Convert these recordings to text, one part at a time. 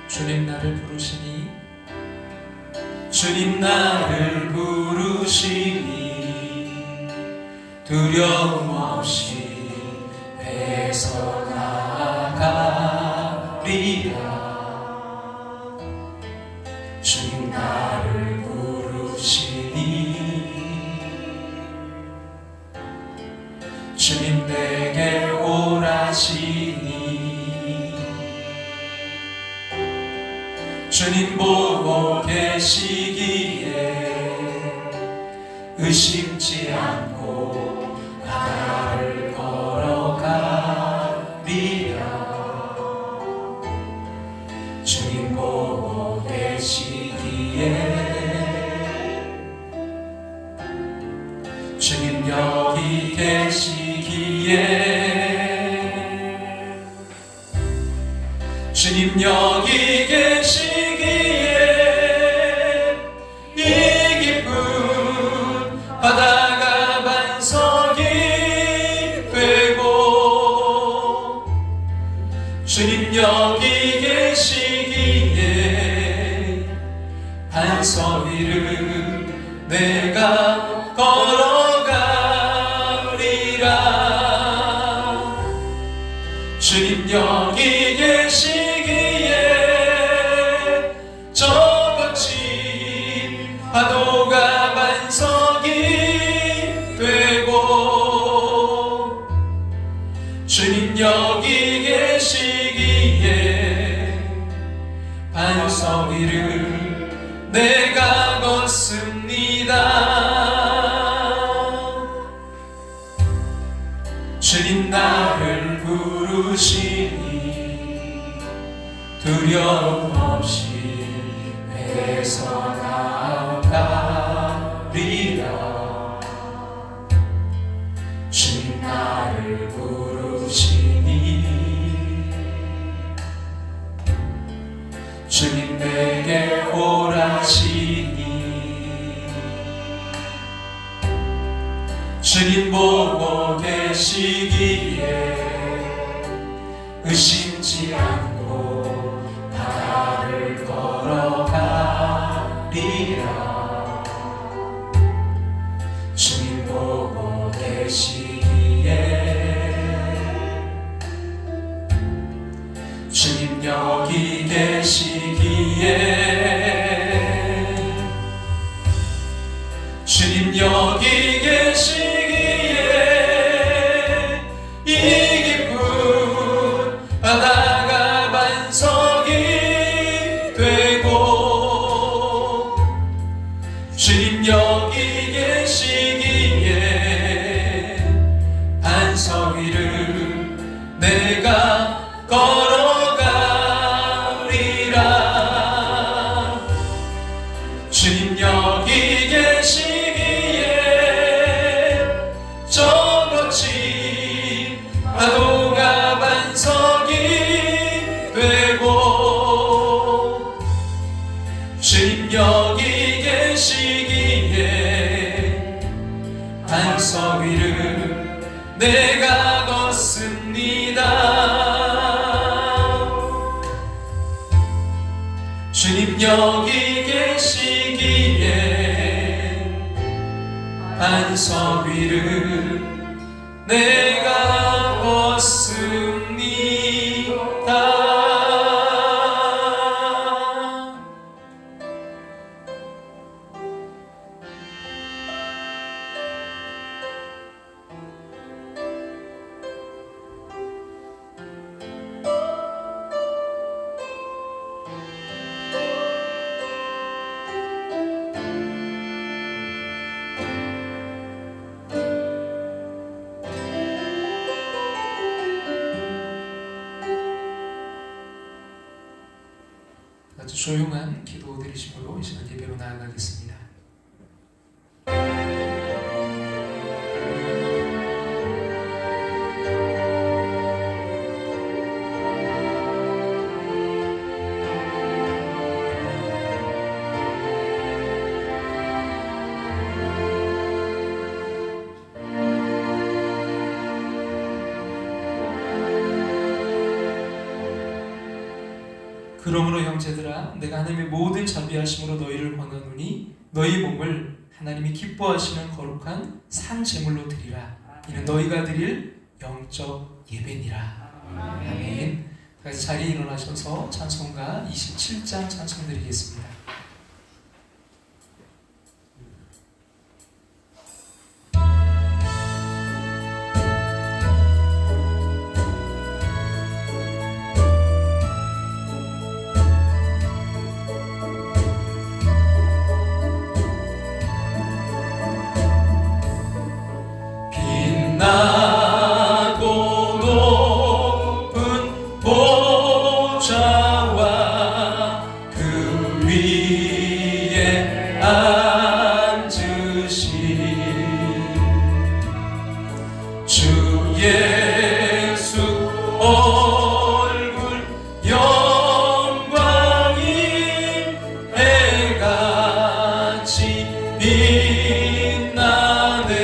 주님 나를 부르시니 주님 나를 부르시니 두려움 없이 배서 나아가리라. 주님 나를 부르시니 주님 내게 오라시니 주님 보고 계시기에 의심치 않고 바다를 걸어가리라. 주님 보고 계시기에 주님 여기 계시기에 주님 여기 계시기에 이 기쁜 바다가 반석이 되고 주님 여기 계시기에 반석 위를 내가 걸어가리라. 주님 여기 계시기에 저 거친 파도가 반석이 되고 주님 여기 계시기에 반석 위를 내가 걷습니다. 주님 나를 부르시니 두려움 없이 배서 나아가리라. 주님 나를 부르시니 주님 내게 오라시니 주님 보고 계시기에 의심치 않고 바다를 걸어가리라. 주님 보고 계시기에 주님 여기 계시기에 주님 여기 계시기에 이 기쁜 바다가 반석이 되고 주님 여기 계시기에 반석 위를 내가 걸어가리라. 주님 여기 계시기에 저 거친 파도가 반석이 되고 주님 여기 계시기에 반석 위를 내가 걷습니다. 주님 여기 계시기에 반석 위를 내가 걷습니다. 아주 조용한 기도 드리심으로 이 시간 예배로 나아가겠습니다. 그러므로 형제들아 내가 하나님의 모든 자비하심으로 너희를 권하노니 너희 몸을 하나님이 기뻐하시는 거룩한 산 제물로 드리라. 이는 너희가 드릴 영적 예배니라. 아멘. 다시 자리에 일어나셔서 찬송가 27장 찬송 드리겠습니다. 빛나고 높은 보좌와 그 위에 앉으신 주 예수 얼굴 영광이 해같이 빛나네.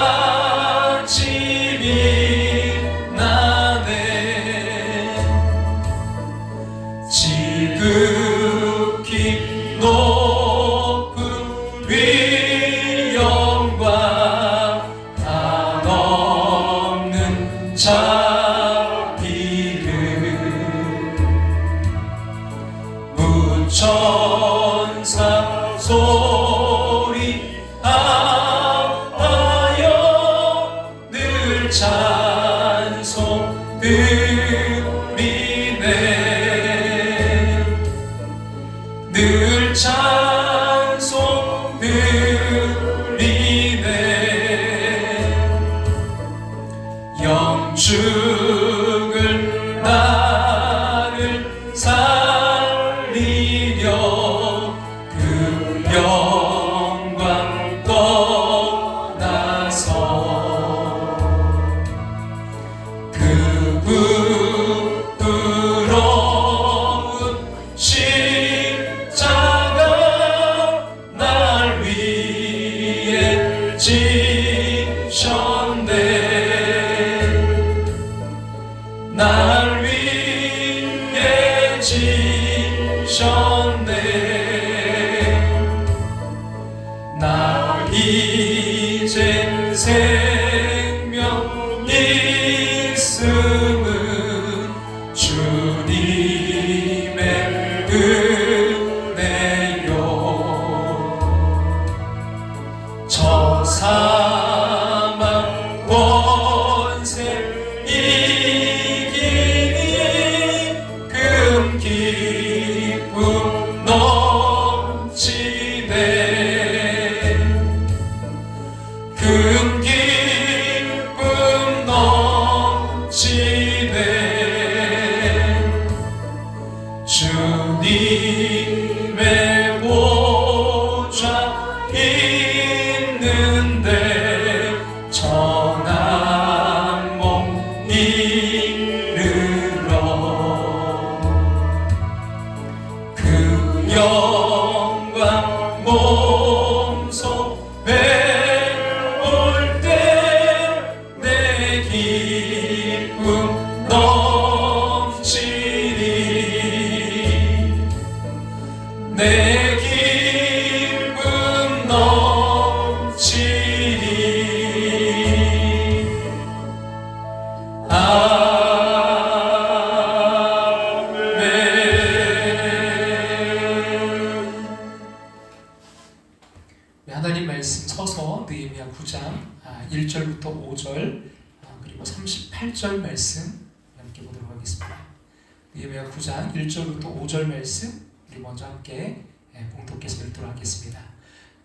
해같이 빛나네. 지극히 높은 위 영광 한없는 자비를 무천사 소리 늘 찬송 드리네. 늘 찬송 드리네. 영축을 나를 살리려 그 영광 떠나서 그 부끄러운 십자가 날 위해 지셨네. 날 위해 지셨네. 나 이제 생명 있음은 주님의 은혜요. 저 사망 권세 이기니 금 기쁨 넘치네. 금 기쁨 넘치네. 주님의 보좌 있는데 전한 몸 이르러 그 영광 몸소 배울 때 내 기쁨 넘치리. 내 기쁨 넘치리. 아멘. 하나님 말씀 서서 느헤미야 9장 1절부터 5절 그리고 38절 말씀 함께 보도록 하겠습니다. 느헤미야 9장 1절부터 5절 말씀 우리 먼저 함께 봉독해서 읽도록 하겠습니다.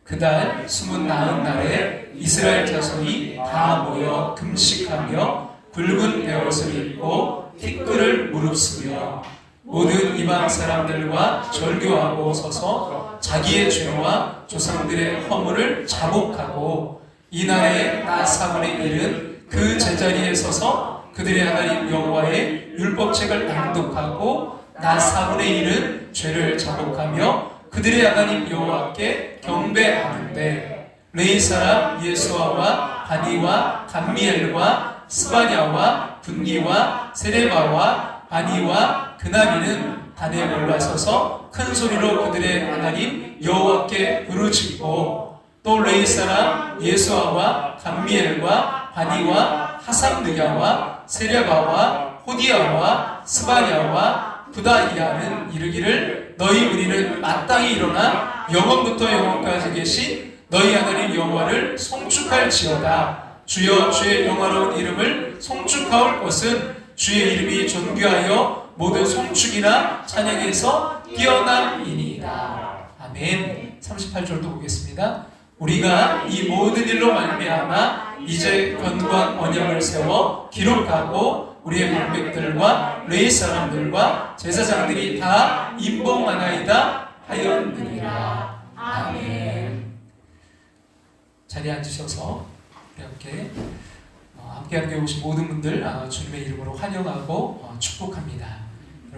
그달 숨은 나은 날에 이스라엘 자손이 다 모여 금식하며 굵은 베옷을 입고 티끌을 무릅쓰며 모든 이방 사람들과 절교하고 서서 자기의 죄와 조상들의 허물을 자복하고 이날에 나 사문의 일은 그 제자리에 서서 그들의 하나님 여호와의 율법책을 낭독하고 나 사문의 일은 죄를 자복하며 그들의 하나님 여호와께 경배하는데 레위 사람 예수아와 바니와 감미엘과 스바냐와 분기와 세레바와 바니와 그나미는 단에 올라서서 큰 소리로 그들의 하나님 여호와께 부르짖고 또 레이 사람 예수아와 감미엘과 바니와 하삼느야와 세레바와 호디야와 스바냐와 부다이아는 이르기를 너희 무리는 마땅히 일어나 영원부터 영원까지 계신 너희 하나님 여호와를 송축할지어다. 주여 주의 영화로운 이름을 송축하올 것은 주의 이름이 존귀하여 모든 송축이나 찬양에서 뛰어남이니이다. 아멘. 38절도 보겠습니다. 우리가 이 모든 일로 말미암아 이제 견고한 언약을 세워 기록하고 우리의 방백들과 레위 사람들과 제사장들이 다 임봉하나이다 하였느니라. 아멘. 자리에 앉으셔서 우리 함께 함께 오신 모든 분들 주님의 이름으로 환영하고 축복합니다.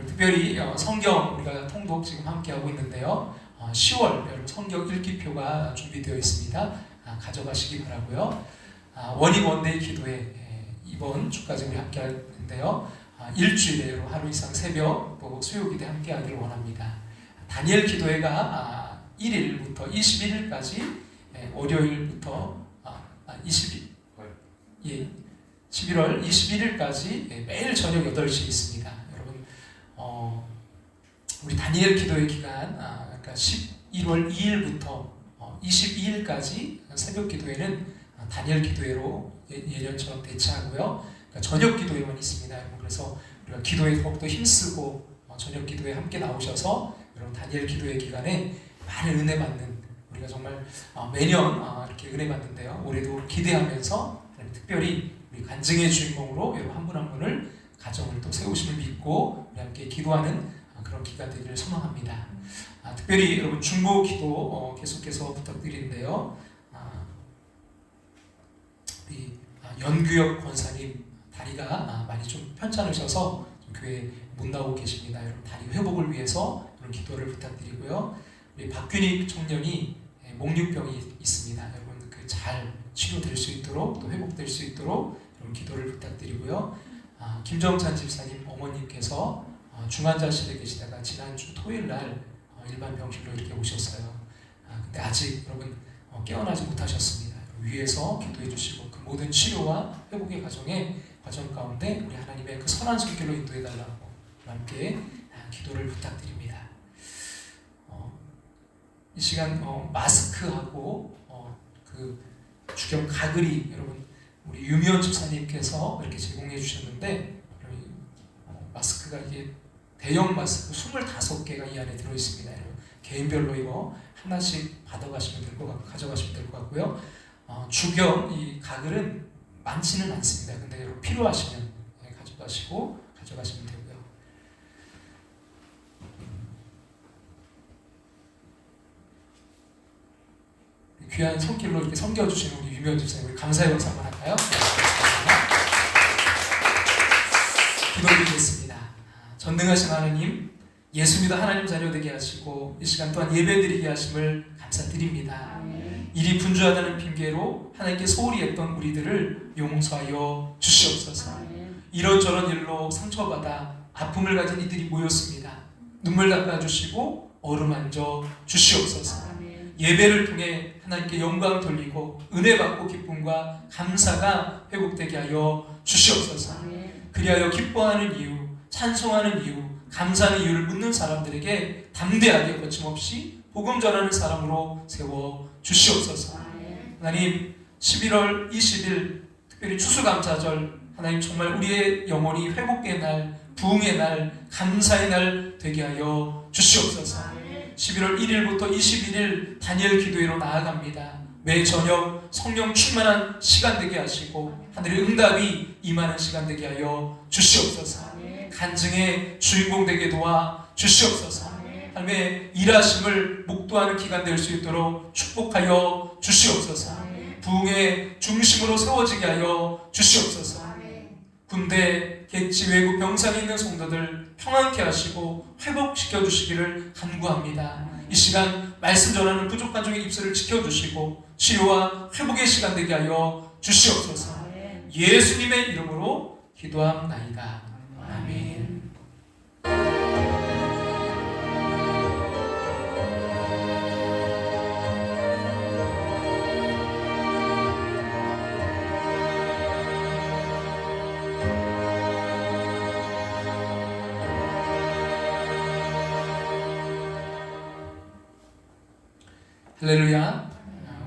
특별히 성경 우리가 통독 지금 함께 하고 있는데요. 10월 여러분 성경 읽기표가 준비되어 있습니다. 가져가시기 바라고요. 원익 원데이 기도회 이번 주까지 우리 함께 하는데요. 일주일에 하루 이상 새벽 또 수요 기대 함께 하기를 원합니다. 다니엘 기도회가 1일부터 21일까지 월요일부터 11월 21일까지 매일 저녁 8시에 있습니다. 여러분 우리 다니엘 기도회 기간 그러니까 11월 2일부터 22일까지 새벽 기도회는 다니엘 기도회로 예년처럼 대체하고요. 그러니까 저녁 기도회만 있습니다. 여러분 그래서 우리가 기도에 더욱더 힘쓰고 저녁 기도에 함께 나오셔서 여러분 다니엘 기도회 기간에 많은 은혜 받는 우리가 정말 매년 이렇게 은혜 받는데요. 올해도 기대하면서 특별히 우리 간증의 주인공으로 여러분 한 분 한 분을 가정을 또 세우심을 믿고 우리 함께 기도하는 그런 기간 되기를 소망합니다. 특별히 여러분 중보 기도 계속해서 부탁드리는데요. 우리 연규혁 권사님 다리가 많이 좀 편찮으셔서 교회 못 나오고 계십니다. 여러분 다리 회복을 위해서 그런 기도를 부탁드리고요. 우리 박균익 청년이 목류병이 있습니다. 여러분 그 잘 치료될 수 있도록 또 회복될 수 있도록 여러분 기도를 부탁드리고요. 김정찬 집사님 어머님께서 중환자실에 계시다가 지난주 토요일 날 일반 병실로 이렇게 오셨어요. 근데 아직 여러분 깨어나지 못하셨습니다. 위에서 기도해 주시고 그 모든 치료와 회복의 과정 가운데 우리 하나님의 그 선한 손길로 인도해 달라고 함께 기도를 부탁드립니다. 이 시간 마스크하고 그 주경 가글이 여러분 우리 유미원 집사님께서 이렇게 제공해 주셨는데 마스크가 이게 대형 마스크 25개가 이 안에 들어 있습니다. 여러분 개인별로 이거 하나씩 받아가시면 될 것 같고 가져가시면 될 것 같고요. 주경 이 가글은 많지는 않습니다. 근데 여러분 필요하시면 가져가시면 되고요. 귀한 손길로 이렇게 섬겨주시는 우리 유미원 집사님 우리 감사의 박수 한번 할까요? 기도드리겠습니다. 전능하신 하나님, 예수 믿어 하나님 자녀 되게 하시고 이 시간 또한 예배드리게 하심을 감사드립니다. 일이 분주하다는 핑계로 하나님께 소홀히 했던 우리들을 용서하여 주시옵소서. 이런저런 일로 상처받아 아픔을 가진 이들이 모였습니다. 눈물 닦아주시고 어루만져 주시옵소서. 예배를 통해 하나님께 영광 돌리고 은혜 받고 기쁨과 감사가 회복되게 하여 주시옵소서. 그리하여 기뻐하는 이유, 찬송하는 이유, 감사하는 이유를 묻는 사람들에게 담대하게 거침없이 복음 전하는 사람으로 세워 주시옵소서. 하나님 11월 20일 특별히 추수감사절 하나님 정말 우리의 영혼이 회복의 날, 부흥의 날, 감사의 날 되게 하여 주시옵소서. 11월 1일부터 21일 다니엘 기도회로 나아갑니다. 매 저녁 성령 충만한 시간 되게 하시고 하늘의 응답이 임하는 시간 되게 하여 주시옵소서. 간증의 주인공 되게 도와 주시옵소서. 하나님의 일하심을 목도하는 기간 될 수 있도록 축복하여 주시옵소서. 부흥의 중심으로 세워지게 하여 주시옵소서. 군대, 객지, 외국, 병상에 있는 성도들 평안케 하시고 회복시켜 주시기를 간구합니다. 이 시간 말씀 전하는 부족한 종의 입술을 지켜주시고 치료와 회복의 시간 되게 하여 주시옵소서. 예수님의 이름으로 기도함나이다. 아멘. 할렐루야.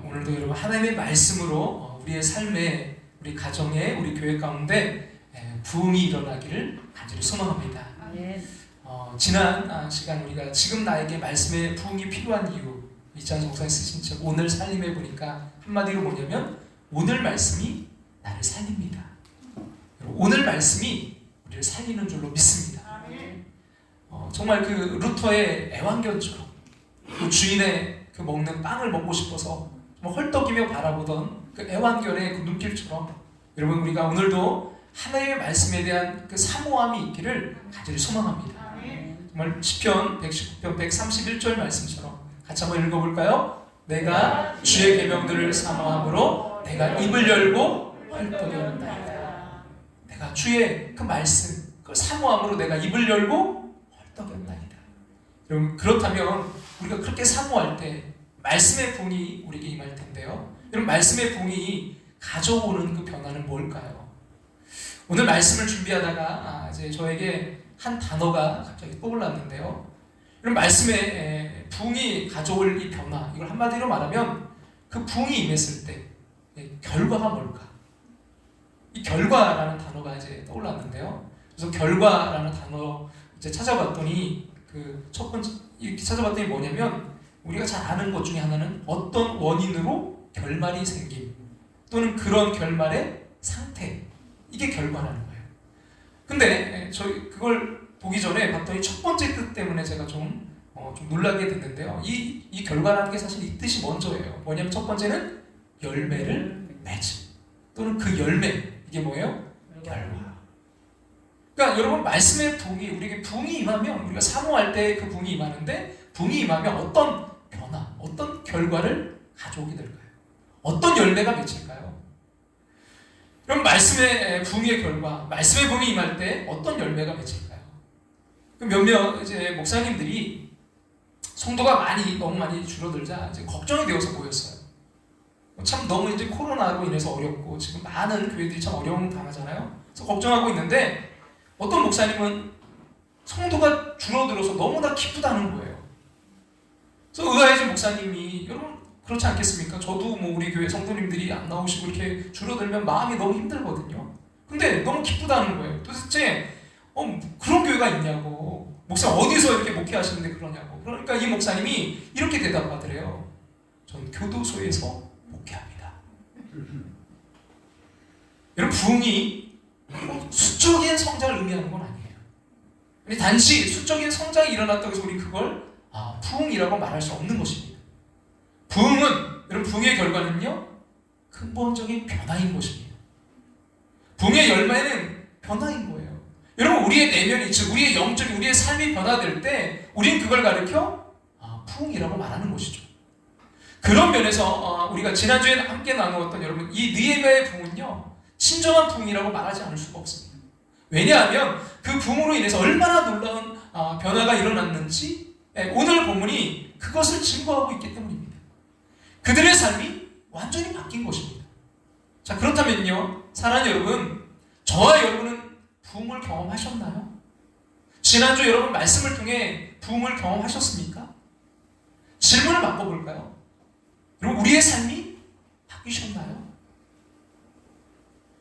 오늘도 여러분 하나님의 말씀으로 우리의 삶에, 우리 가정에, 우리 교회 가운데 부흥이 일어나기를 간절히 소망합니다. 지난 시간 우리가 지금 나에게 말씀의 부흥이 필요한 이유, 이찬 목사님 쓰신 책 오늘 살림에 보니까 한마디로 뭐냐면 오늘 말씀이 나를 살립니다. 오늘 말씀이 우리를 살리는 줄로 믿습니다. 정말 그 루터의 애완견처럼 그 주인의 그 먹는 빵을 먹고 싶어서 헐떡이며 바라보던 그 애완견의 그 눈길처럼 여러분 우리가 오늘도 하나님의 말씀에 대한 그 사모함이 있기를 간절히 소망합니다. 정말 시편 119편 131절 말씀처럼 같이 한번 읽어볼까요? 내가 주의 계명들을 사모함으로 내가 입을 열고 헐떡였나이다. 내가 주의 그 말씀 그 사모함으로 내가 입을 열고 헐떡였나이다. 여러분 그렇다면 우리가 그렇게 사모할 때 말씀의 부흥이 우리에게 임할 텐데요. 여러분 말씀의 부흥이 가져오는 그 변화는 뭘까요? 오늘 말씀을 준비하다가 이제 저에게 한 단어가 갑자기 떠올랐는데요. 여러분 말씀의 부흥이 가져올 이 변화, 이걸 한마디로 말하면 그 부흥이 임했을 때 결과가 뭘까? 이 결과라는 단어가 이제 떠올랐는데요. 그래서 결과라는 단어 이제 찾아봤더니 그 첫 번째 이렇게 찾아봤더니 뭐냐면 우리가 잘 아는 것 중에 하나는 어떤 원인으로 결말이 생김 또는 그런 결말의 상태, 이게 결과라는 거예요. 근데 저희 그걸 보기 전에 봤더니 첫 번째 뜻 때문에 제가 좀 놀라게 됐는데요. 이 결과라는 게 사실 이 뜻이 먼저예요. 뭐냐면 첫 번째는 열매를 맺음 또는 그 열매, 이게 뭐예요? 결과. 그러니까 여러분 말씀의 부흥이 우리에게 부흥이 임하면 우리가 사모할 때 그 부흥이 임하는데 부흥이 임하면 어떤 변화, 어떤 결과를 가져오게 될까요? 어떤 열매가 맺힐까요? 그럼 말씀의 부흥의 결과, 말씀의 부흥이 임할 때 어떤 열매가 맺힐까요? 몇몇 이제 목사님들이 성도가 너무 많이 줄어들자 이제 걱정이 되어서 모였어요. 참 너무 이제 코로나로 인해서 어렵고 지금 많은 교회들이 참 어려움 당하잖아요. 그래서 걱정하고 있는데 어떤 목사님은 성도가 줄어들어서 너무나 기쁘다는 거예요. 그래서 의아해진 목사님이 여러분 그렇지 않겠습니까? 저도 우리 교회 성도님들이 안 나오시고 이렇게 줄어들면 마음이 너무 힘들거든요. 근데 너무 기쁘다는 거예요. 도대체 그런 교회가 있냐고, 목사 어디서 이렇게 목회하시는데 그러냐고. 그러니까 이 목사님이 이렇게 대답하더래요. 전 교도소에서 목회합니다. 여러분 부흥이 수적인 성장을 의미하는 건 아니에요. 단지 수적인 성장이 일어났다고 해서 우리 그걸 부흥이라고 말할 수 없는 것입니다. 부흥은, 여러분 부흥의 결과는요 근본적인 변화인 것입니다. 부흥의 열매는 변화인 거예요. 여러분 우리의 내면이, 즉 우리의 영적인, 우리의 삶이 변화될 때 우리는 그걸 가리켜 부흥이라고 말하는 것이죠. 그런 면에서 우리가 지난주에 함께 나누었던 여러분 이 느헤미야의 부흥은요 진정한 부흥이라고 말하지 않을 수가 없습니다. 왜냐하면 그 부흥으로 인해서 얼마나 놀라운 변화가 일어났는지 오늘 본문이 그것을 증거하고 있기 때문입니다. 그들의 삶이 완전히 바뀐 것입니다. 자, 그렇다면요 사랑하는 여러분, 저와 여러분은 부흥을 경험하셨나요? 지난주 여러분 말씀을 통해 부흥을 경험하셨습니까? 질문을 바꿔볼까요? 여러분 우리의 삶이 바뀌셨나요?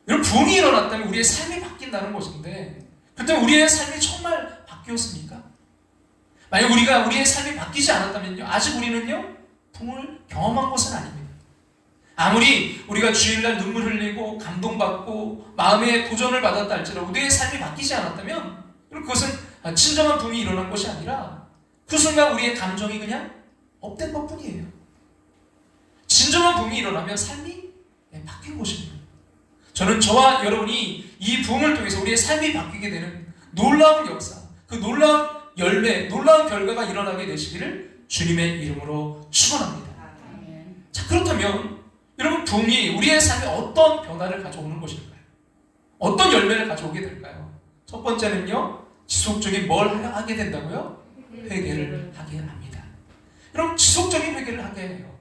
여러분 부흥이 일어났다면 우리의 삶이 바뀐다는 것인데 그때 우리의 삶이 정말 바뀌었습니까? 만약 우리의 삶이 바뀌지 않았다면요 아직 우리는요 부흥을 경험한 것은 아닙니다. 아무리 우리가 주일날 눈물 흘리고 감동받고 마음의 도전을 받았다 할지라도 우리의 삶이 바뀌지 않았다면 그것은 진정한 부흥이 일어난 것이 아니라 그 순간 우리의 감정이 그냥 업된 것뿐이에요. 진정한 부흥이 일어나면 삶이 바뀐 것입니다. 저는 저와 여러분이 이 부흥을 통해서 우리의 삶이 바뀌게 되는 놀라운 역사, 그 놀라운 열매, 놀라운 결과가 일어나게 되시기를 주님의 이름으로 축원합니다. 자, 그렇다면 여러분 부흥이 우리의 삶에 어떤 변화를 가져오는 것일까요? 어떤 열매를 가져오게 될까요? 첫 번째는요, 지속적인 뭘 하게 된다고요? 회개를 하게 합니다. 여러분, 지속적인 회개를 하게 해요.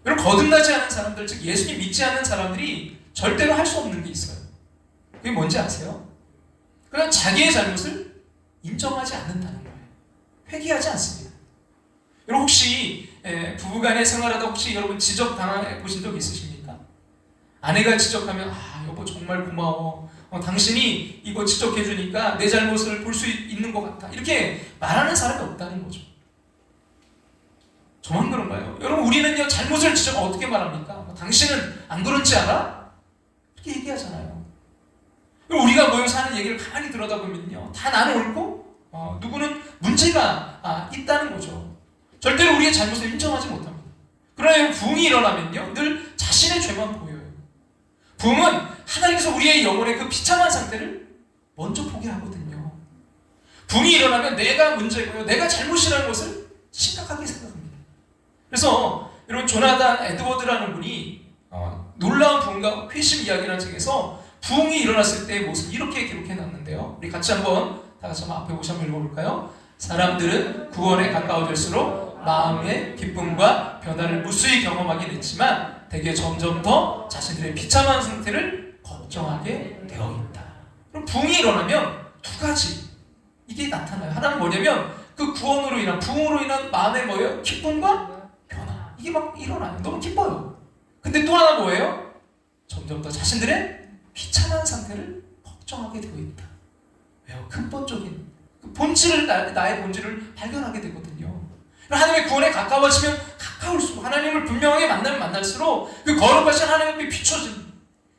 여러분, 거듭나지 않은 사람들, 즉 예수님 믿지 않는 사람들이 절대로 할 수 없는 게 있어요. 그게 뭔지 아세요? 그냥 자기의 잘못을 인정하지 않는다는 거예요. 회개하지 않습니다. 여러분, 혹시 부부간의 생활하다 혹시 여러분 지적 당해 보신 적 있으십니까? 아내가 지적하면 여보 정말 고마워. 당신이 이거 지적해 주니까 내 잘못을 볼 수 있는 것 같아. 이렇게 말하는 사람이 없다는 거죠. 저만 그런가요? 여러분, 우리는요 잘못을 지적하면 어떻게 말합니까? 당신은 안 그렇지 않아? 이렇게 얘기하잖아요. 우리가 모여서 하는 얘기를 가만히 들여다보면요, 다 나는 옳고 누구는 문제가 있다는 거죠. 절대로 우리의 잘못을 인정하지 못합니다. 그러나 부흥이 일어나면요, 늘 자신의 죄만 보여요. 부흥은 하나님께서 우리의 영혼의 그 비참한 상태를 먼저 보게 하거든요. 부흥이 일어나면 내가 문제고요, 내가 잘못이라는 것을 심각하게 생각합니다. 그래서 여러분, 조나단 에드워드라는 분이 놀라운 부흥과 회심 이야기라는 책에서 부흥이 일어났을 때의 모습 이렇게 기록해 놨는데요. 우리 같이 한번 다 같이 한번 앞에 보시 한번 읽어볼까요? 사람들은 구원에 가까워질수록 마음의 기쁨과 변화를 무수히 경험하긴 했지만 대개 점점 더 자신들의 비참한 상태를 걱정하게 되어 있다. 그럼 부흥이 일어나면 두 가지 이게 나타나요. 하나는 뭐냐면 그 구원으로 인한, 부흥으로 인한 마음의 뭐예요? 기쁨과 변화. 이게 막 일어나요. 너무 기뻐요. 근데 또 하나 뭐예요? 점점 더 자신들의 비참한 상태를 걱정하게 되어 있다. 왜요? 근본적인 그 본질을, 나의 본질을 발견하게 되거든요. 하나님의 구원에 가까워지면 가까울수록, 하나님을 분명하게 만나면 만날수록 그 거룩하신 하나님의 비춰진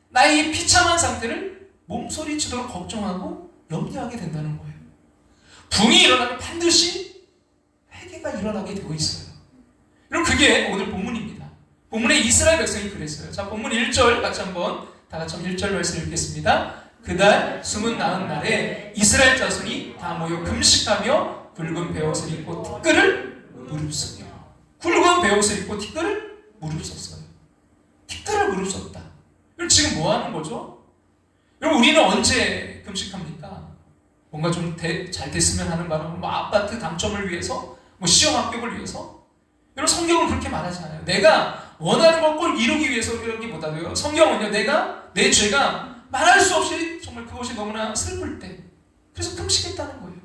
나의 이 비참한 상태를 몸소리치도록 걱정하고 염려하게 된다는 거예요. 붕이 일어나면 반드시 회개가 일어나게 되어 있어요. 여러분, 그게 오늘 본문입니다. 본문에 이스라엘 백성이 그랬어요. 자, 본문 1절 같이 한번 다 같이 1절 말씀 읽겠습니다. 그달 숨은 나은 날에 이스라엘 자손이 다 모여 금식하며 굵은 베옷을 입고 티끌을 무릅쓰며, 굵은 베옷을 입고 티끌을 무릅썼어요. 티끌을 무릅썼다. 그럼 지금 뭐 하는 거죠? 여러분, 우리는 언제 금식합니까? 뭔가 좀 잘 됐으면 하는 바람으로, 뭐 아파트 당첨을 위해서, 뭐 시험 합격을 위해서. 여러분, 성경은 그렇게 말하지 않아요. 내가 원하는 걸 꼭 이루기 위해서라기보다도요, 성경은요, 내 죄가 말할 수 없이 정말 그것이 너무나 슬플 때, 그래서 금식했다는 거예요.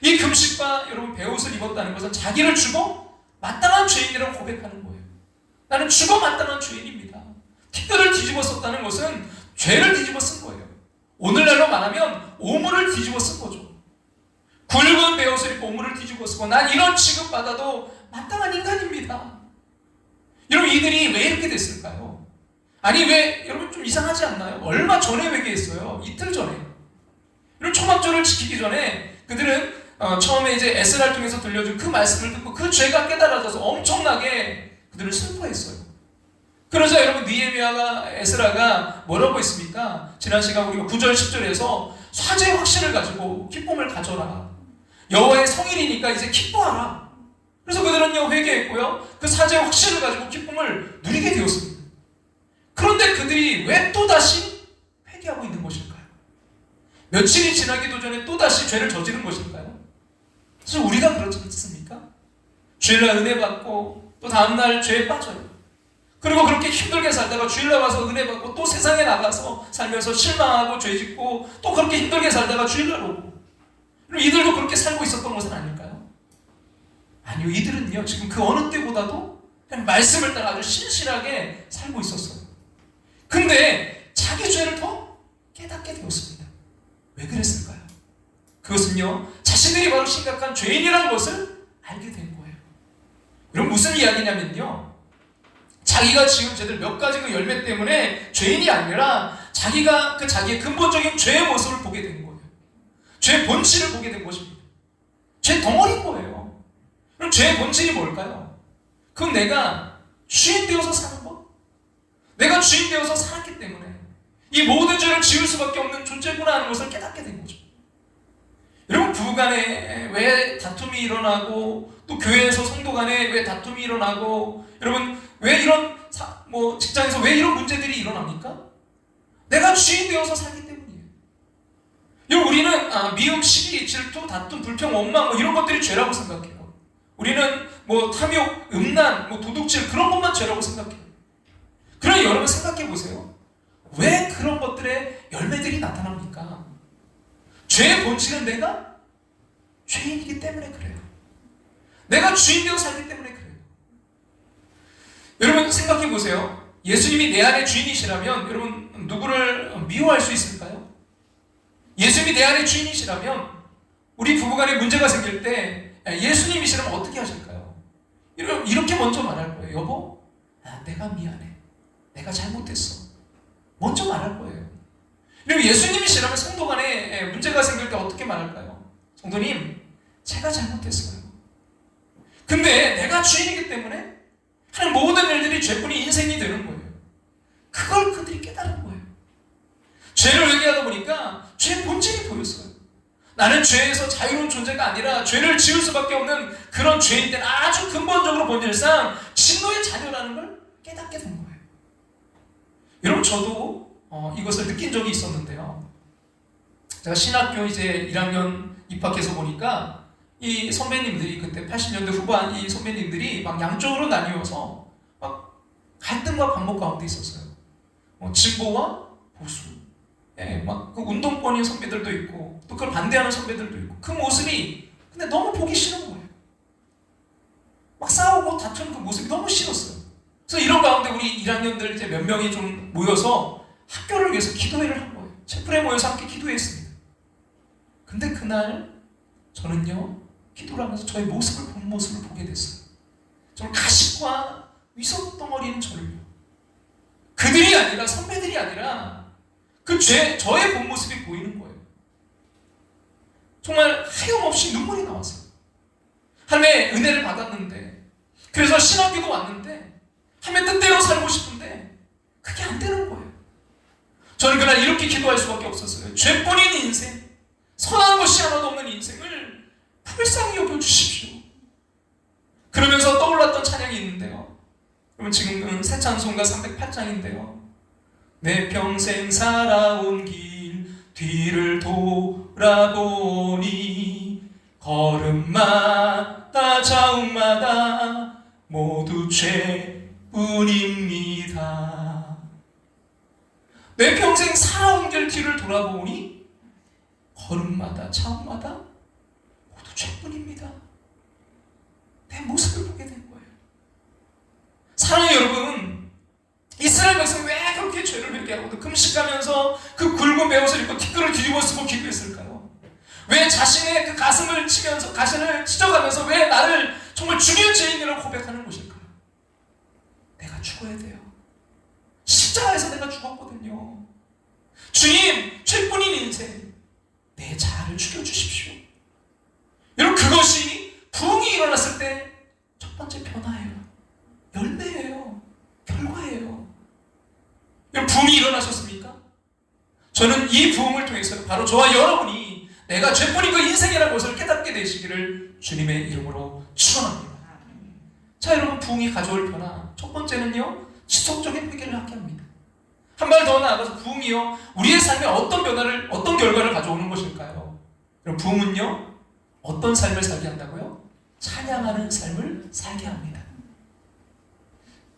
이 금식과 여러분 베옷을 입었다는 것은 자기를 죽어 마땅한 죄인이라고 고백하는 거예요. 나는 죽어 마땅한 죄인입니다. 티끌을 뒤집어 썼다는 것은 죄를 뒤집어 쓴 거예요. 오늘날로 말하면 오물을 뒤집어 쓴 거죠. 굵은 베옷을 입고 오물을 뒤집어 쓰고, 난 이런 취급받아도 마땅한 인간입니다. 여러분, 이들이 왜 이렇게 됐을까요? 아니, 왜 여러분 좀 이상하지 않나요? 얼마 전에 회개했어요. 이틀 전에. 여러분, 초막절을 지키기 전에 그들은 처음에 이제 에스라를 통해서 들려준 그 말씀을 듣고 그 죄가 깨달아져서 엄청나게 그들을 슬퍼했어요. 그러자 여러분, 느헤미야가, 에스라가 뭐라고 했습니까? 지난 시간 우리가 9절 10절에서 사죄의 확신을 가지고 기쁨을 가져라. 여호와의 성일이니까 이제 기뻐하라. 그래서 그들은요 회개했고요, 그 사죄의 확신을 가지고 기쁨을 누리게 되었습니다. 그런데 그들이 왜 또다시 회개하고 있는 것일까요? 며칠이 지나기도 전에 또다시 죄를 저지른 것일까요? 사실 우리가 그렇지 않습니까? 주일날 은혜 받고 또 다음날 죄에 빠져요. 그리고 그렇게 힘들게 살다가 주일날 와서 은혜 받고 또 세상에 나가서 살면서 실망하고 죄 짓고 또 그렇게 힘들게 살다가 주일날 오고. 그럼 이들도 그렇게 살고 있었던 것은 아닐까요? 아니요, 이들은요 지금 그 어느 때보다도 그냥 말씀을 따라 아주 신실하게 살고 있었어요. 근데 자기 죄를 더 깨닫게 되었습니다. 왜 그랬을까요? 그것은요, 자신들이 바로 심각한 죄인이라는 것을 알게 된 거예요. 여러분, 무슨 이야기냐면요, 자기가 지금 쟤들 몇 가지 그 열매 때문에 죄인이 아니라 자기가 그 자기의 근본적인 죄의 모습을 보게 된 거예요. 죄의 본질을 보게 된 것입니다. 죄 덩어리인 거예요. 그럼 죄의 본질이 뭘까요? 그건 내가 주인 되어서 사는 것, 내가 주인 되어서 살았기 때문에 이 모든 죄를 지을 수밖에 없는 존재구나 하는 것을 깨닫게 된 거죠. 여러분, 부부간에 왜 다툼이 일어나고, 또 교회에서 성도 간에 왜 다툼이 일어나고, 여러분 왜 이런 직장에서 왜 이런 문제들이 일어납니까? 내가 주인 되어서 살기 때문이에요. 우리는 미움, 시기, 질투, 다툼, 불평, 원망 뭐 이런 것들이 죄라고 생각해요. 우리는 뭐 탐욕, 음란, 뭐 도둑질 그런 것만 죄라고 생각해요. 그럼 여러분 생각해 보세요. 왜 그런 것들의 열매들이 나타납니까? 죄의 본질은 내가 죄인이기 때문에 그래요. 내가 주인 되어 살기 때문에 그래요. 여러분 생각해 보세요. 예수님이 내 안의 주인이시라면 여러분 누구를 미워할 수 있을까요? 예수님이 내 안의 주인이시라면 우리 부부간에 문제가 생길 때 예수님이시라면 어떻게 하실까요? 이렇게 먼저 말할 거예요. 여보, 내가 미안해. 내가 잘못했어. 먼저 말할 거예요. 그리고 예수님이시라면 성도 간에 문제가 생길 때 어떻게 말할까요? 성도님, 제가 잘못했어요. 근데 내가 주인이기 때문에 하는 모든 일들이 죄뿐인 인생이 되는 거예요. 그걸 그들이 깨달은 거예요. 죄를 회개하다 보니까 죄의 본질이 보였어요. 나는 죄에서 자유로운 존재가 아니라 죄를 지을 수밖에 없는 그런 죄인 때는 아주 근본적으로 본질상 진노의 자녀라는 걸 깨닫게 된 거예요. 여러분 저도 이것을 느낀 적이 있었는데요. 제가 신학교 이제 1학년 입학해서 보니까 이 선배님들이 그때 80년대 후반 이 선배님들이 막 양쪽으로 나뉘어서 막 갈등과 반목 가운데 있었어요. 진보와 보수, 막 그 운동권인 선배들도 있고 또 그걸 반대하는 선배들도 있고 그 모습이 근데 너무 보기 싫은 거예요. 막 싸우고 다투는 그 모습이 너무 싫었어요. 그래서 이런 가운데 우리 1학년들 이제 몇 명이 좀 모여서 학교를 위해서 기도회를 한 거예요. 채플에 모여서 함께 기도했습니다. 근데 그날 저는요 기도를 하면서 저의 모습을 본 모습을 보게 됐어요. 저는 가식과 위선 덩어리는 저를요. 그들이 아니라 선배들이 아니라 저의 본 모습이 보이는 거예요. 정말 하염없이 눈물이 나왔어요. 하나님의 은혜를 받았는데 그래서 신학교도 왔는데 하나님의 뜻대로 살고 싶은데 그게 안 되는 거예요. 저는 그날 이렇게 기도할 수밖에 없었어요. 죄뿐인 인생, 선한 것이 하나도 없는 인생을 불쌍히 여겨주십시오. 그러면서 떠올랐던 찬양이 있는데요. 그러면 지금은 새 찬송가 308장인데요. 내 평생 살아온 길 뒤를 돌아보니 걸음마다 자욱마다 모두 죄뿐입니다. 내 평생 살아온 길 뒤를 돌아보니 걸음마다 자욱마다 모두 죄뿐입니다. 내 모습을 보게 된 거예요. 사랑하는 여러분, 이스라엘 백성 왜 그렇게 죄를 회개하고 금식하면서 그 굵은 베옷을 입고 티끌을 뒤집어 쓰고 기도했을까요? 왜 자신의 그 가슴을 치면서 가슴을 찢어가면서 왜 나를 정말 중요한 죄인이라고 고백하는 것일까요? 내가 죽어야 돼요. 십자가에서 내가 죽었거든요. 주님, 죄뿐인 인생 내 자아를 죽여주십시오. 여러분 그것이 부흥이 일어났을 때 첫 번째 변화예요. 열매예요. 결과예요. 여러분 부흥이 일어나셨습니까? 저는 이 부흥을 통해서 바로 저와 여러분이 내가 죄뿐인 그 인생이라는 것을 깨닫게 되시기를 주님의 이름으로 축원합니다. 자 여러분 부흥이 가져올 변화 첫 번째는요 지속적인 회개를 하게 합니다. 한 발 더 나아가서 부흥이요 우리의 삶에 어떤 변화를 어떤 결과를 가져오는 것일까요? 여러분 부흥은요 어떤 삶을 살게 한다고요? 찬양하는 삶을 살게 합니다.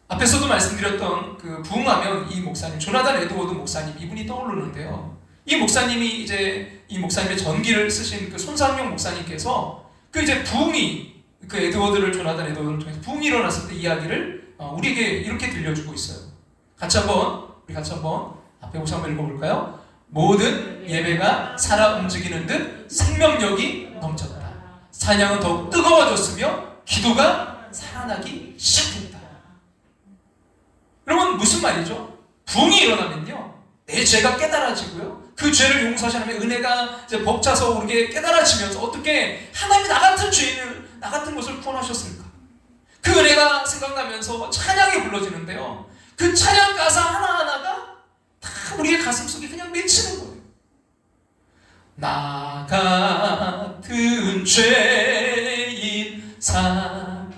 앞에서도 말씀드렸던 그 부흥하면 이 목사님 조나단 에드워드 목사님 이분이 떠오르는데요. 이 목사님이 이제 이 목사님의 전기를 쓰신 그 손상용 목사님께서 그 이제 부흥이 그 조나단 에드워드를 통해서 부흥이 일어났을 때 이야기를 우리에게 이렇게 들려주고 있어요. 우리 같이 한번 앞에 혹시 한번 읽어볼까요? 모든 예배가 살아 움직이는 듯 생명력이 넘쳤다. 찬양은 더욱 뜨거워졌으며 기도가 살아나기 시작했다. 여러분 무슨 말이죠? 부흥이 일어나면요 내 죄가 깨달아지고요 그 죄를 용서하시는 하나님의 은혜가 이제 벅차서 오르게 깨달아지면서 어떻게 하나님이 나 같은 죄인을 나 같은 것을 구원하셨을까? 그 은혜가 생각나면서 찬양이 불러지는데요 그 찬양 가사 하나하나가 다 우리의 가슴속에 그냥 맺히는 거예요. 나 같은 죄인 살리신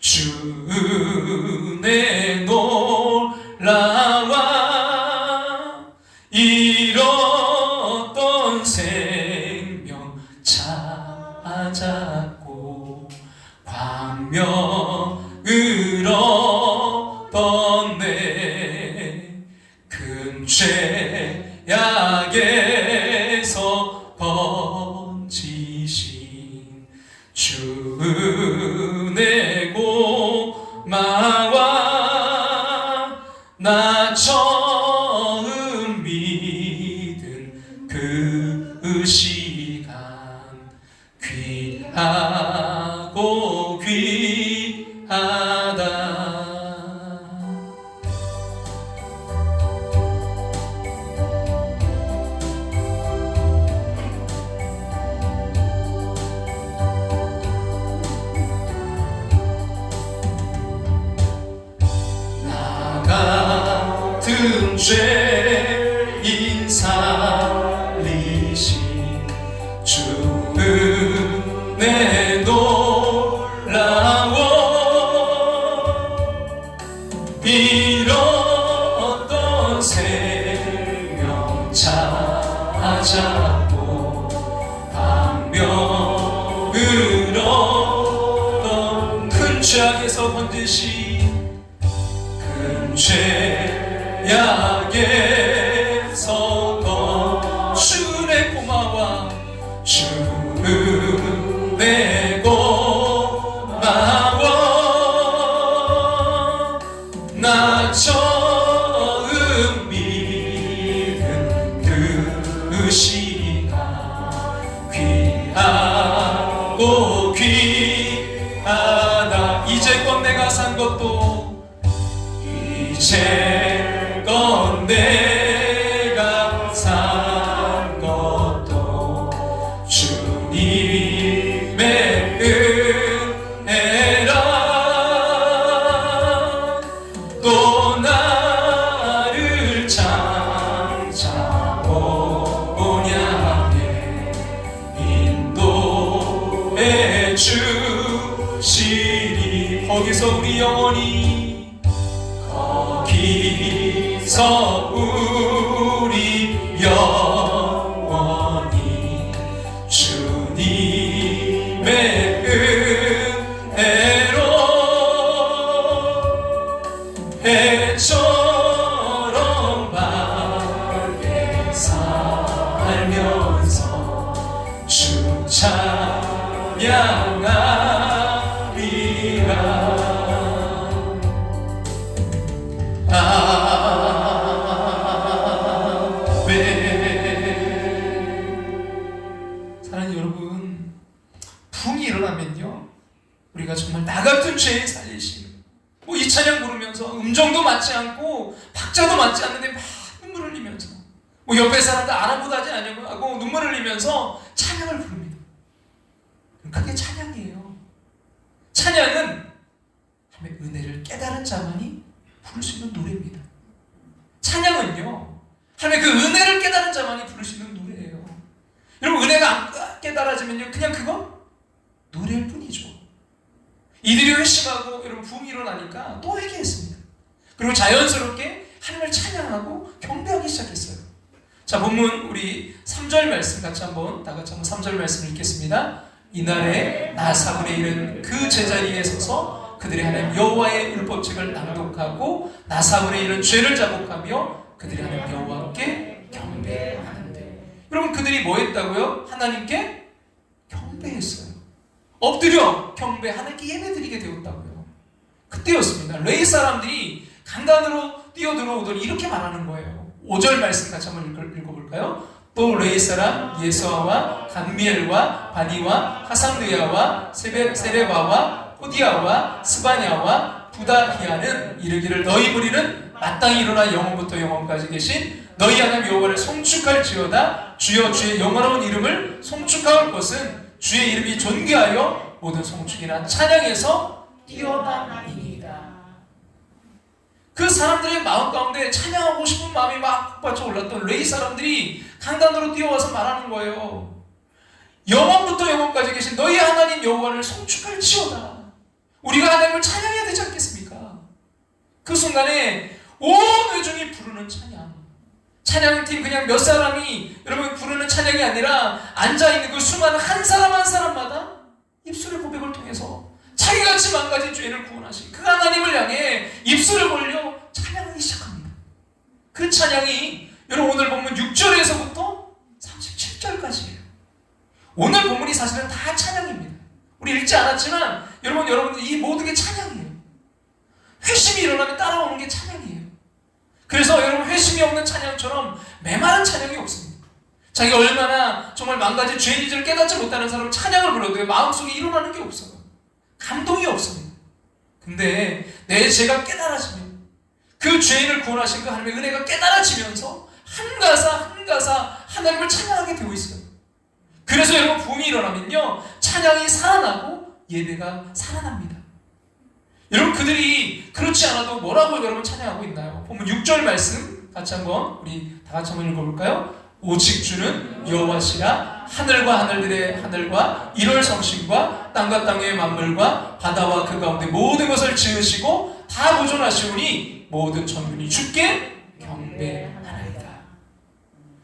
주 내 놀라와 죄악에서 건지신 주 은혜 고마워 나 처음 믿은 그 시간 귀하고 귀하다. 같은 죄인 살리신 주 은혜 놀라워 잃었던 생명 찾았고 방명을 얻던 큰 죄악에서 건지신 죄악에서 주의 고마워 주 은혜 고마워 나 처음 믿은 그 시간 귀하고 귀하다. 이제껏 내가 산 것도 이제껏 내가 산 것도 주님의 은혜라. 또 나를 찾아오냐에 인도해 주시리. 거기서 우리 영원히 거기서 우리 영원히 주님의 은혜로 해처럼 밝게 살면서 주 찬양하리라. 사랑하는 여러분, 붕이 일어나면요 우리가 정말 나 같은 죄인 살리심, 뭐 이 찬양 부르면서 음정도 맞지 않고 박자도 맞지 않는데 막 눈물 흘리면서 뭐 옆에 사람들 알아보다 하지 않냐고 눈물 흘리면서 찬양을 부릅니다. 그게 찬양이에요. 찬양은 하나님의 은혜를 깨달은 자만이 부를 수 있는 노래입니다. 찬양은요 하나님의 그 은혜를 깨달은 자만이 부를 수 있는 노래예요. 여러분, 은혜가 안 깨달아지면요 그냥 그건 노래일 뿐이죠. 이들이 회심하고 여러분 부흥이 일어나니까 또 회개했습니다. 그리고 자연스럽게 하나님을 찬양하고 경배하기 시작했어요. 자, 본문 우리 3절 말씀 다 같이 한번 3절 말씀 읽겠습니다. 이날에 나 4분의 1은 그 제자리에 서서 그들의 하나님 여호와의 율법책을 낭독하고 나 4분의 1은 죄를 자복하며 그들이 하나님 여호와께 경배하는데. 여러분, 그들이 뭐 했다고요? 하나님께 경배했어요. 엎드려 경배, 하나님께 예배드리게 되었다고요. 그때였습니다. 레위 사람들이 강단으로 뛰어들어오더니 이렇게 말하는 거예요. 5절 말씀 같이 한번 읽어볼까요? 또 레위 사람 예수아와 감미엘과 바니와 하상르야와 세레바와 호디아와 스바냐와 부다히아는 이르기를 너희 무리는 마땅히 일어나 영원부터 영원까지 계신 너희 하나님 여호와를 송축할지어다. 주여 주의 영원한 이름을 송축할 것은 주의 이름이 존귀하여 모든 송축이나 찬양에서 뛰어나니이다. 그 사람들의 마음 가운데 찬양하고 싶은 마음이 막 북받쳐 올랐던 레위 사람들이 강단으로 뛰어와서 말하는 거예요. 영원부터 영원까지 계신 너희 하나님 여호와를 송축할지어다. 우리가 하나님을 찬양해야 되지 않겠습니까? 그 순간에 온 회중이 부르는 찬양. 찬양팀 그냥 몇 사람이 여러분 부르는 찬양이 아니라 앉아있는 그 수많은 한 사람 한 사람마다 입술의 고백을 통해서 자기같이 망가진 죄를 구원하신 그 하나님을 향해 입술을 벌려 찬양하기 시작합니다. 그 찬양이 여러분 오늘 본문 6절에서부터 37절까지예요. 오늘 본문이 사실은 다 찬양입니다. 우리 읽지 않았지만 여러분들 이 모든 게 찬양이에요. 회심이 일어나면 따라오는 게 찬양이에요. 그래서 여러분 회심이 없는 찬양처럼 메마른 찬양이 없습니다. 자기가 얼마나 정말 망가진 죄인인지를 깨닫지 못하는 사람은 찬양을 불러도 마음속에 일어나는 게 없어요. 감동이 없습니다. 근데 내 죄가 깨달아지면 그 죄인을 구원하신 그 하나님의 은혜가 깨달아지면서 한 가사 하나님을 찬양하게 되고 있어요. 그래서 여러분 부흥이 일어나면요 찬양이 살아나고 예배가 살아납니다. 여러분 그들이 그렇지 않아도 뭐라고 여러분 찬양하고 있나요? 보면 6절 말씀 같이 한번 우리 다 같이 한번 읽어볼까요? 오직 주는 여호와시라 하늘과 하늘들의 하늘과 이럴 성신과 땅과 땅의 만물과 바다와 그 가운데 모든 것을 지으시고 다 보존하시오니 모든 천군이 주께 경배하나이다.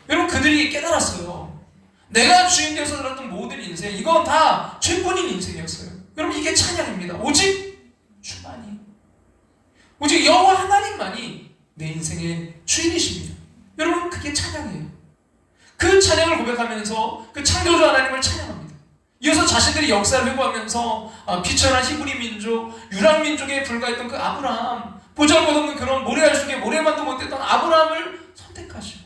여러분 그들이 깨달았어요. 내가 주인 되어서 살았던 모든 인생 이건 다 죄뿐인 인생이었어요. 여러분 이게 찬양입니다. 오직 주만이 오직 여호와 하나님만이 내 인생의 주인이십니다. 여러분 그게 찬양이에요. 그 찬양을 고백하면서 그 창조주 하나님을 찬양합니다. 이어서 자신들이 역사를 회고하면서 비천한 히브리 민족, 유랑 민족에 불과했던 그 아브라함, 보잘것없는 그런 모래알 속에 모래만도 못했던 아브라함을 선택하시고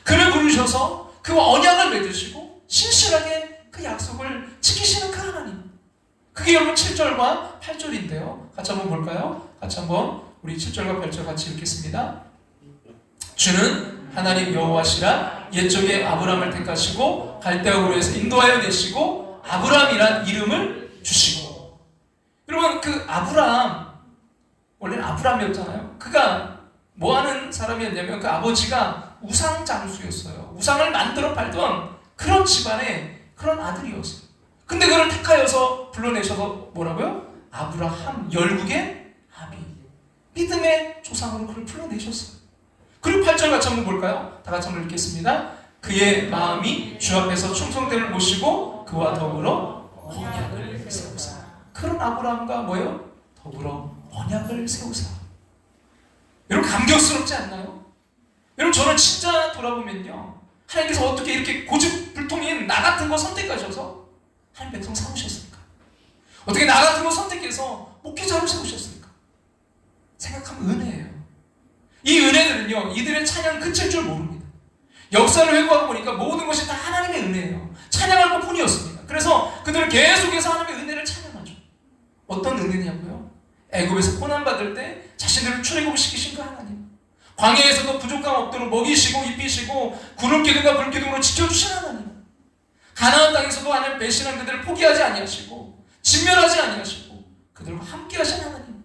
그를 부르셔서 그 언약을 맺으시고 신실하게 그 약속을 지키시는 그 하나님. 그게 여러분 7절과 8절인데요. 같이 한번 볼까요? 같이 한번 우리 7절과 8절 같이 읽겠습니다. 주는 하나님 여호와시라 옛적에 아브라함을 택하시고 갈대아 우르에서 인도하여 내시고 아브라함이란 이름을 주시고. 여러분 그 아브라함 원래는 아브라함이었잖아요. 그가 뭐하는 사람이었냐면 그 아버지가 우상 장수였어요. 우상을 만들어 팔던 그런 집안의 그런 아들이었어요. 근데 그를 택하여서 불러내셔서 뭐라고요? 아브라함 열국의 아비 믿음의 조상으로 그를 불러내셨어요. 그리고 8절 같이 한번 볼까요? 다 같이 한번 읽겠습니다. 그의 마음이 주 앞에서 충성됨을 모시고 그와 더불어 언약을 세우사. 그런 아브라함과 뭐예요? 더불어 언약을 세우사. 여러분 감격스럽지 않나요? 여러분 저는 진짜 돌아보면요 하나님께서 어떻게 이렇게 고집불통인 나 같은 거 선택하셔서 하나님 백성 삼으셨을까? 어떻게 나 같은 거 선택해서 목회자로 세우셨을까? 생각하면 은혜예요. 이 은혜들은요 이들의 찬양 그칠 줄 모릅니다. 역사를 회고하고 보니까 모든 것이 다 하나님의 은혜예요. 찬양할 것뿐이었습니다. 그래서 그들은 계속해서 하나님의 은혜를 찬양하죠. 어떤 은혜냐고요? 애굽에서 고난받을 때 자신들을 출애굽을 시키신 그 하나님, 광야에서도 부족함 없도록 먹이시고 입히시고 구름기둥과 불기둥으로 지켜주신 하나님, 가나안 땅에서도 하나님 배신한 그들을 포기하지 아니하시고 진멸하지 아니하시고 그들과 함께 하신 하나님.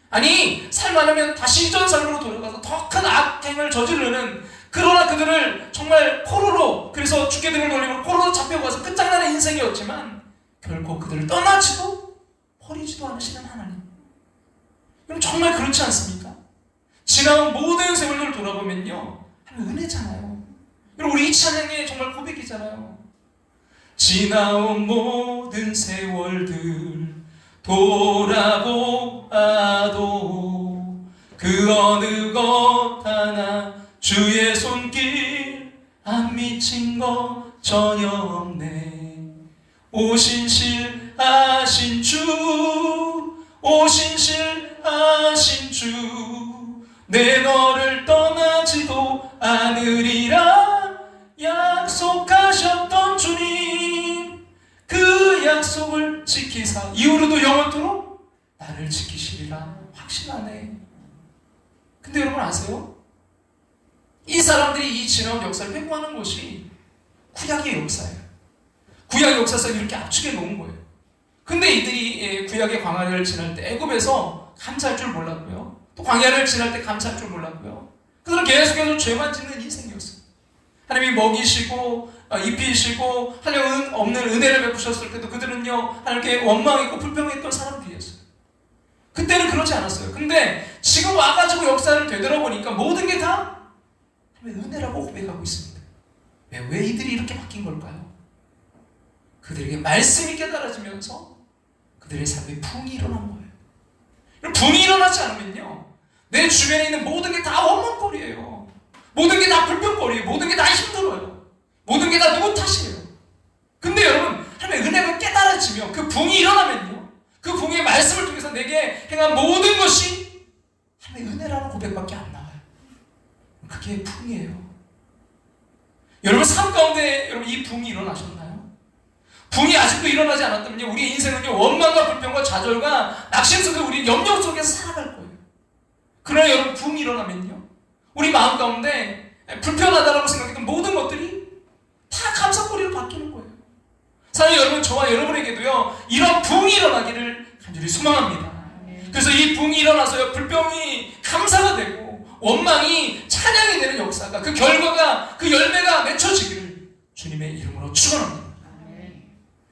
아니 살만하면 다시 이전 삶으로 돌아가서 더 큰 악행을 저지르는, 그러나 그들을 정말 포로로, 그래서 죽게 등을 돌리고 포로로 잡혀가서 끝장나는 인생이었지만 결코 그들을 떠나지도 버리지도 않으시는 하나님. 여러분 정말 그렇지 않습니까? 지나온 모든 세월들을 돌아보면요 하나님 은혜잖아요. 여러분 우리 이 찬양의 정말 고백이잖아요. 지나온 모든 세월들 돌아보아도 그 어느 것 하나 주의 손길 안 미친 것 전혀 없네. 오신실하신 주, 오신실하신 주, 내 너를 떠나지도 않으리라 약속하셨던 주님, 그 약속을 지키사 이후로도 영원토록 나를 지키시리라 확신하네. 근데 여러분 아세요? 이 사람들이 이 지나온 역사를 회고하는 것이 구약의 역사예요. 구약 역사에서 이렇게 압축해 놓은 거예요. 근데 이들이 구약의 광야를 지날 때 애굽에서 감사할 줄 몰랐고요, 또 광야를 지날 때 감사할 줄 몰랐고요, 그들은 계속해서 죄만 짓는 인생이었어요. 하나님이 먹이시고 입히시고 하나님 없는 은혜를 베푸셨을 때도 그들은요 하나님께 원망했고 불평했던 사람들이었어요. 그때는 그렇지 않았어요. 근데 지금 와가지고 역사를 되돌아보니까 모든 게 다 하나님의 은혜라고 고백하고 있습니다. 왜 이들이 이렇게 바뀐 걸까요? 그들에게 말씀이 깨달아지면서 그들의 삶에 부흥이 일어난 거예요. 부흥이 일어나지 않으면요 내 주변에 있는 모든 게 다 원망거리예요. 모든 게 다 불평거리고 모든 게 다 힘들어요. 모든 게 다 누구 탓이에요. 근데 여러분, 하나님의 은혜가 깨달아지며 그 붕이 일어나면요, 그 붕의 말씀을 통해서 내게 행한 모든 것이 하나님의 은혜라는 고백밖에 안 나와요. 그게 붕이에요. 여러분 삶 가운데 여러분 이 붕이 일어나셨나요? 붕이 아직도 일어나지 않았다면요, 우리의 인생은요 원망과 불평과 좌절과 낙심 속에 우리 염려 속에서 살아갈 거예요. 그러나 여러분 붕이 일어나면요, 우리 마음 가운데 불편하다라고 생각했던 모든 것들이 다 감사거리로 바뀌는 거예요. 사실 여러분, 저와 여러분에게도요 이런 붕이 일어나기를 간절히 소망합니다. 그래서 이 붕이 일어나서요 불평이 감사가 되고 원망이 찬양이 되는 역사가, 그 결과가, 그 열매가 맺혀지기를 주님의 이름으로 축원합니다.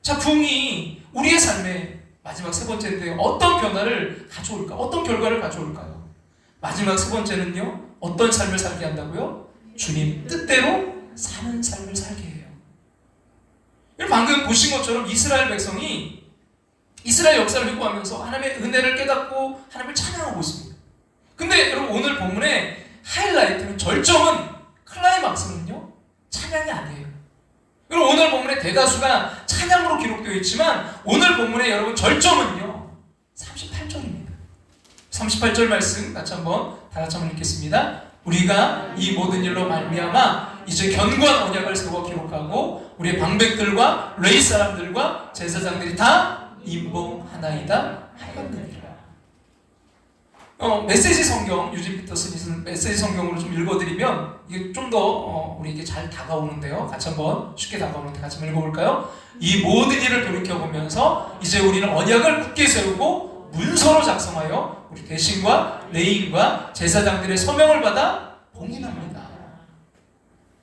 자, 붕이 우리의 삶에 마지막 세 번째인데요, 어떤 변화를 가져올까? 어떤 결과를 가져올까요? 마지막 세 번째는요, 어떤 삶을 살게 한다고요? 주님 뜻대로 사는 삶을 살게 해요. 방금 보신 것처럼 이스라엘 백성이 이스라엘 역사를 회고하면서 하나님의 은혜를 깨닫고 하나님을 찬양하고 있습니다. 근데 여러분 오늘 본문의 하이라이트는, 절정은, 클라이막스는요 찬양이 아니에요. 여러분 오늘 본문의 대다수가 찬양으로 기록되어 있지만 오늘 본문의 여러분 절정은요 38절입니다. 38절 말씀 다 같이 한번 읽겠습니다. 우리가 이 모든 일로 말미암아 이제 견고한 언약을 세워 기록하고 우리의 방백들과 레위 사람들과 제사장들이 다 임봉하나이다 하였느니라. 메시지 성경, 유진 피터슨이 쓴 메시지 성경으로 좀 읽어드리면 이게 좀 더 우리에게 잘 다가오는데요. 같이 한번 쉽게 다가오는데 같이 한번 읽어볼까요? 이 모든 일을 돌이켜보면서 이제 우리는 언약을 굳게 세우고 문서로 작성하여 우리 대신과 레위인과 제사장들의 서명을 받아 봉인합니다.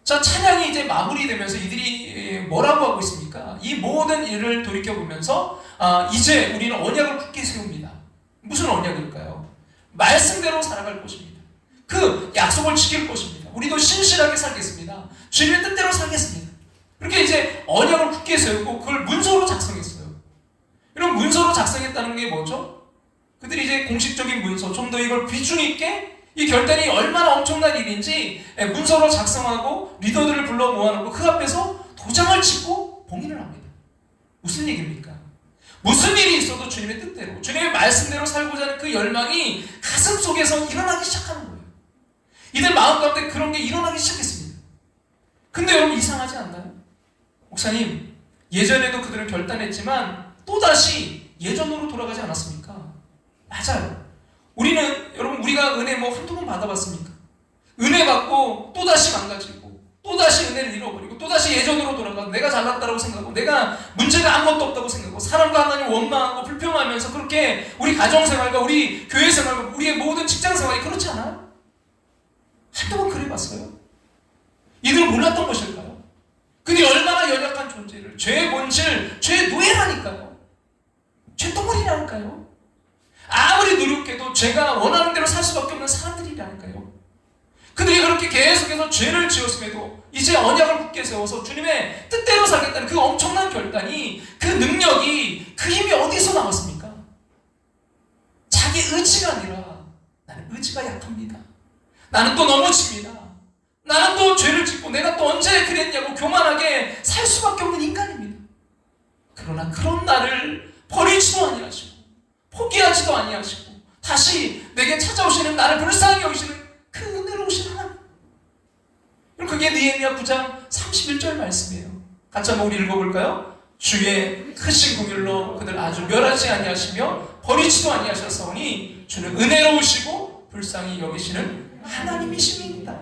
자, 찬양이 이제 마무리되면서 이들이 뭐라고 하고 있습니까? 이 모든 일을 돌이켜보면서 이제 우리는 언약을 굳게 세웁니다. 무슨 언약일까요? 말씀대로 살아갈 것입니다. 그 약속을 지킬 것입니다. 우리도 신실하게 살겠습니다. 주님의 뜻대로 살겠습니다. 그렇게 이제 언약을 굳게 세우고 그걸 문서로 작성했어요. 이런 문서로 작성했다는 게 뭐죠? 그들이 이제 공식적인 문서, 좀 더 이걸 비중 있게, 이 결단이 얼마나 엄청난 일인지 문서로 작성하고 리더들을 불러 모아놓고 그 앞에서 도장을 찍고 봉인을 합니다. 무슨 얘기입니까? 무슨 일이 있어도 주님의 뜻대로, 주님의 말씀대로 살고자 하는 그 열망이 가슴 속에서 일어나기 시작하는 거예요. 이들 마음 가운데 그런 게 일어나기 시작했습니다. 근데 여러분 이상하지 않나요? 목사님, 예전에도 그들은 결단했지만 또다시 예전으로 돌아가지 않았습니까? 맞아요. 여러분 우리가 은혜 한두 번 받아봤습니까? 은혜 받고 또다시 망가지고 또다시 은혜를 잃어버리고 또다시 예전으로 돌아가고 내가 잘났다고 생각하고 내가 문제가 아무것도 없다고 생각하고 사람과 하나님 원망하고 불평하면서 그렇게 우리 가정생활과 우리 교회생활과 우리의 모든 직장생활이 그렇지 않아요? 한두 번 그래봤어요? 이들은 몰랐던 것일까요? 그들이 얼마나 연약한 존재를, 죄의 본질, 죄의 노예라니까요. 죄덩어리라니까요. 아무리 노력해도 제가 원하는 대로 살 수밖에 없는 사람들이라니까요. 그들이 그렇게 계속해서 죄를 지었음에도 이제 언약을 굳게 세워서 주님의 뜻대로 살겠다는 그 엄청난 결단이, 그 능력이, 그 힘이 어디서 나왔습니까? 자기 의지가 아니라 나는 의지가 약합니다. 나는 또 넘어집니다. 나는 또 죄를 짓고 내가 또 언제 그랬냐고 교만하게 살 수밖에 없는 인간입니다. 그러나 그런 나를 버리지도 아니하시고 포기하지도 아니하시고 다시 내게 찾아오시는, 나를 불쌍히 여기시는 그 은혜로우신 하나님. 그게 느헤미야 9장 31절 말씀이에요. 같이 한번 우리 읽어볼까요? 주의 크신 긍휼로 그들 아주 멸하지 아니하시며 버리지도 아니하셨사오니 주는 은혜로우시고 불쌍히 여기시는 하나님이십니다.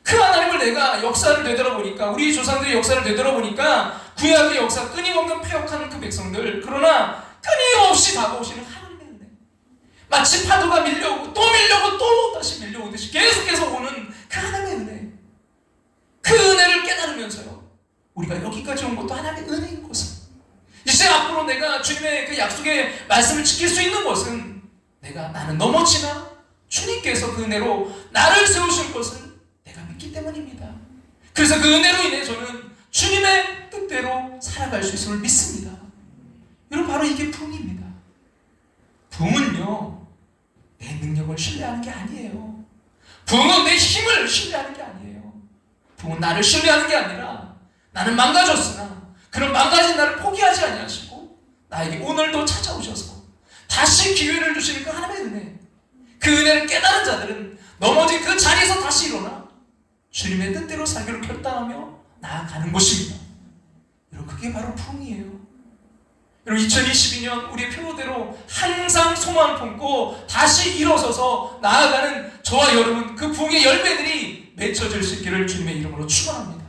그 하나님을 내가 역사를 되돌아보니까, 우리 조상들의 역사를 되돌아보니까 구약의 역사, 끊임없는 패역하는 그 백성들, 그러나 끊임없이 다가오시는 하나님의 은혜, 마치 파도가 밀려오고 또 밀려오고 또 다시 밀려오듯이 계속해서 오는 그 하나님의 은혜, 그 은혜를 깨달으면서요 우리가 여기까지 온 것도 하나님의 은혜인 것은, 이제 앞으로 내가 주님의 그 약속의 말씀을 지킬 수 있는 것은 나는 넘어지나 주님께서 그 은혜로 나를 세우실 것을 내가 믿기 때문입니다. 그래서 그 은혜로 인해 저는 주님의 뜻대로 살아갈 수 있음을 믿습니다. 여러분, 바로 이게 붕입니다. 붕은요 내 능력을 신뢰하는 게 아니에요. 부흥은 내 힘을 신뢰하는 게 아니에요. 부흥은 나를 신뢰하는 게 아니라 나는 망가졌으나 그런 망가진 나를 포기하지 아니하시고 나에게 오늘도 찾아오셔서 다시 기회를 주시는 그 하나님의 은혜, 그 은혜를 깨달은 자들은 넘어진 그 자리에서 다시 일어나 주님의 뜻대로 살기로 결단하며 나아가는 것입니다. 여러분, 그게 바로 부흥이에요. 여러분, 2022년 우리의 표대로 항상 소망을 품고 다시 일어서서 나아가는 저와 여러분, 그 부흥의 열매들이 맺혀질 수 있기를 주님의 이름으로 축원합니다.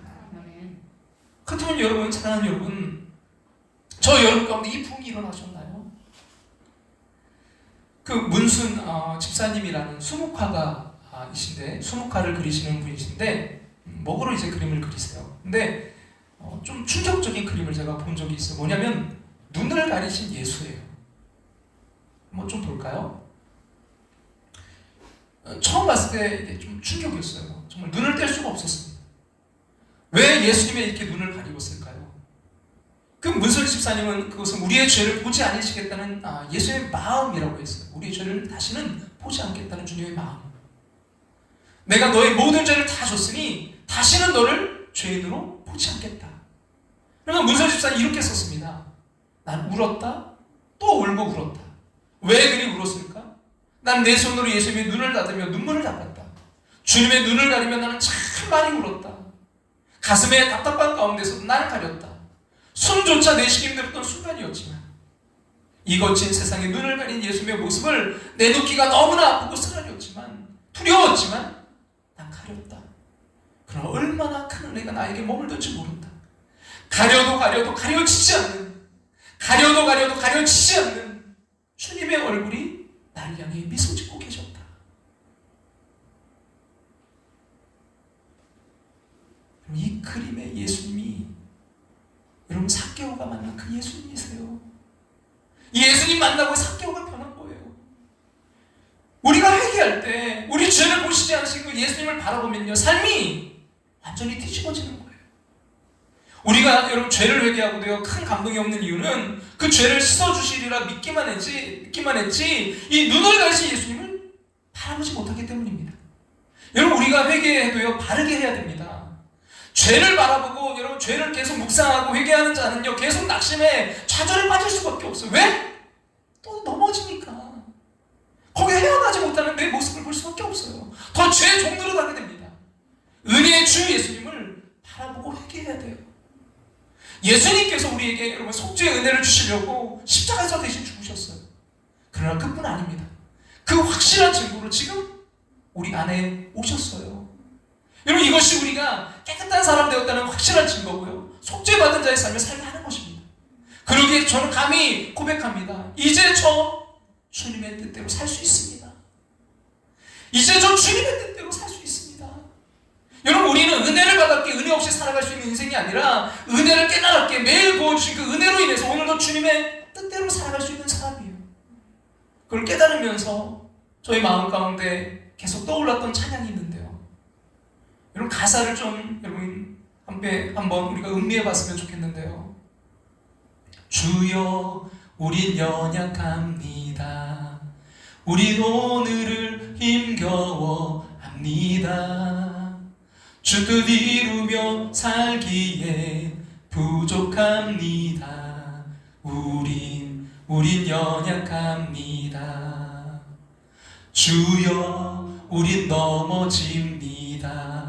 그렇다면 여러분, 사랑하는 여러분, 저 여러분 가운데 이 부흥이 일어나셨나요? 그 문순 집사님이라는 수묵화가 이신데, 수묵화를 그리시는 분이신데 먹으로 이제 그림을 그리세요. 근데 좀 충격적인 그림을 제가 본 적이 있어요. 뭐냐면 눈을 가리신 예수예요. 한번 좀 볼까요? 처음 봤을 때 이게 좀 충격이었어요. 정말 눈을 뗄 수가 없었습니다. 왜 예수님이 이렇게 눈을 가리웠을까요? 그 문순 집사님은 그것은 우리의 죄를 보지 않으시겠다는 예수의 마음이라고 했어요. 우리의 죄를 다시는 보지 않겠다는 주님의 마음. 내가 너의 모든 죄를 다 줬으니 다시는 너를 죄인으로 보지 않겠다. 그러면 문순 집사는 이렇게 썼습니다. 난 울었다, 또 울고 울었다. 왜 그리 울었을까? 난 내 손으로 예수님의 눈을 닫으며 눈물을 닦았다. 주님의 눈을 가리며 나는 참 많이 울었다. 가슴에 답답한 가운데서도 나를 가렸다. 숨조차 내쉬기 힘들었던 순간이었지만 이 거친 세상에 눈을 가린 예수님의 모습을 내놓기가 너무나 아프고 쓰라렸지만, 두려웠지만 난 가렸다. 그러나 얼마나 큰 은혜가 나에게 머물던지 모른다. 가려도 가려지지 않는, 가려도 가려지지 않는 주님의 얼굴이 나를 향해 미소 짓고 계셨다. 이 그림의 예수님이 여러분 삭개오가 만난 그 예수님이세요. 이 예수님 만나고 삭개오가 변한 거예요. 우리가 회개할 때 우리 죄를 보시지 않으시고 예수님을 바라보면요, 삶이 완전히 뒤집어지는 거예요. 우리가 여러분 죄를 회개하고도요 큰 감동이 없는 이유는 그 죄를 씻어주시리라 믿기만 했지 이 눈을 가리신 예수님을 바라보지 못하기 때문입니다. 여러분, 우리가 회개해도요 바르게 해야 됩니다. 죄를 바라보고 여러분 죄를 계속 묵상하고 회개하는 자는요 계속 낙심에 좌절에 빠질 수밖에 없어요. 왜? 또 넘어지니까. 거기에 헤어나지 못하는 내 모습을 볼 수밖에 없어요. 더 죄의 종로로 가게 됩니다. 은혜의 주 예수님을 바라보고 회개해야 돼요. 예수님께서 우리에게 여러분 속죄의 은혜를 주시려고 십자가에서 대신 죽으셨어요. 그러나 그뿐 아닙니다. 그 확실한 증거로 지금 우리 안에 오셨어요. 여러분, 이것이 우리가 깨끗한 사람 되었다는 확실한 증거고요, 속죄받은 자의 삶을 살게 하는 것입니다. 그러기에 저는 감히 고백합니다. 이제 저 주님의 뜻대로 살 수 있습니다. 이제 저 주님의 뜻대로 살 수 있습니다. 여러분, 우리는 은혜를 받았기에 은혜 없이 살아갈 수 있는 인생이 아니라 은혜를 깨달았기에 매일 부어주신 그 은혜로 인해서 오늘도 주님의 뜻대로 살아갈 수 있는 사람이에요. 그걸 깨달으면서 저희 마음 가운데 계속 떠올랐던 찬양이 있는데요, 여러분 가사를 좀 여러분 한번 우리가 음미해 봤으면 좋겠는데요. 주여 우린 연약합니다. 우린 오늘을 힘겨워합니다. 주 뜻 이루며 살기에 부족합니다. 우린 연약합니다. 주여 우린 넘어집니다.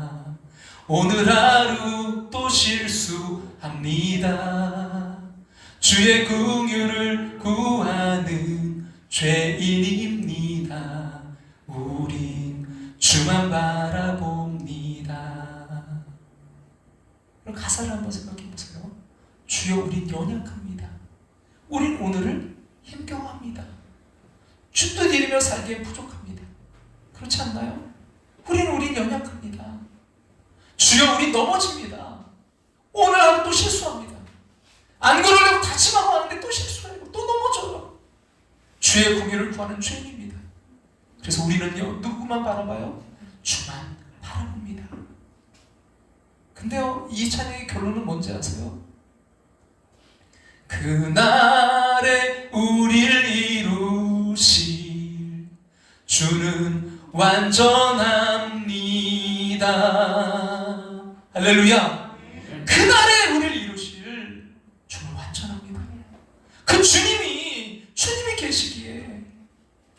오늘 하루 또 실수합니다. 주의 긍휼을 구하는 죄인입니다. 우린 주만 바라봅니다. 그럼 가사를 한번 생각해 보세요. 주여 우린 연약합니다. 우린 오늘을 힘겨워합니다. 주 뜻 이루며 살기에 부족합니다. 그렇지 않나요? 우린 연약합니다. 주여 우린 넘어집니다. 오늘 하루 또 실수합니다. 안 그러려고 다치마고 하는데 또 실수하고 또 넘어져요. 주의 긍휼을 구하는 죄인입니다. 그래서 우리는요 누구만 바라봐요? 주만 바라봅니다. 근데요 이 찬양의 결론은 뭔지 아세요? 그날에 우릴 이루실 주는 완전합니다. 믿습니다. 할렐루야. 그날에 우리를 이루실 주는 완전합니다. 그 주님이 계시기에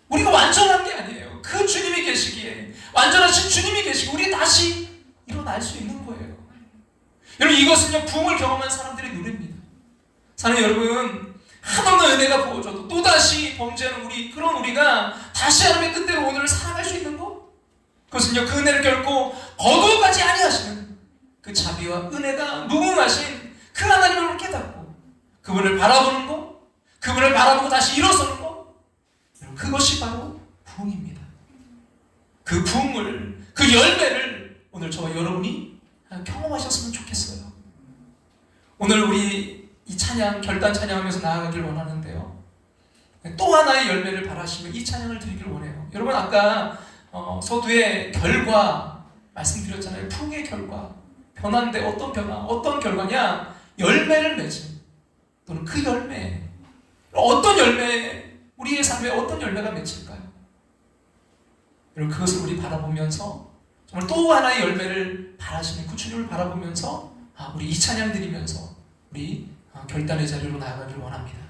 우리가 완전한 게 아니에요. 그 주님이 계시기에, 완전하신 주님이 계시기에 우리 다시 일어날 수 있는 거예요. 여러분, 이것은요 부흥을 경험한 사람들의 노래입니다. 사랑하는 여러분, 한없는 은혜가 부어져도 또다시 범죄하는 그런 우리가 다시 하나님의 뜻대로 오늘을 살아갈 수 있는 것, 그것은요 그 은혜를 결코 거두어가지 아니하시는 그 자비와 은혜가 무궁하신 그 하나님을 깨닫고 그분을 바라보는 것, 그분을 바라보고 다시 일어서는 것, 그것이 바로 부흥입니다. 그 부흥을, 그 열매를 오늘 저와 여러분이 경험하셨으면 좋겠어요. 오늘 우리 이 찬양, 결단 찬양하면서 나아가길 원하는데요, 또 하나의 열매를 바라시며 이 찬양을 드리길 원해요. 여러분, 아까 서두에 결과 말씀드렸잖아요. 부흥의 결과, 변화인데 어떤 변화, 어떤 결과냐? 열매를 맺음, 또는 그 열매, 어떤 열매, 우리의 삶에 어떤 열매가 맺힐까요? 여러분, 그것을 우리 바라보면서 정말 또 하나의 열매를 바라시는 그 주님을 바라보면서 우리 이 찬양 드리면서 우리 결단의 자리로 나아가길 원합니다.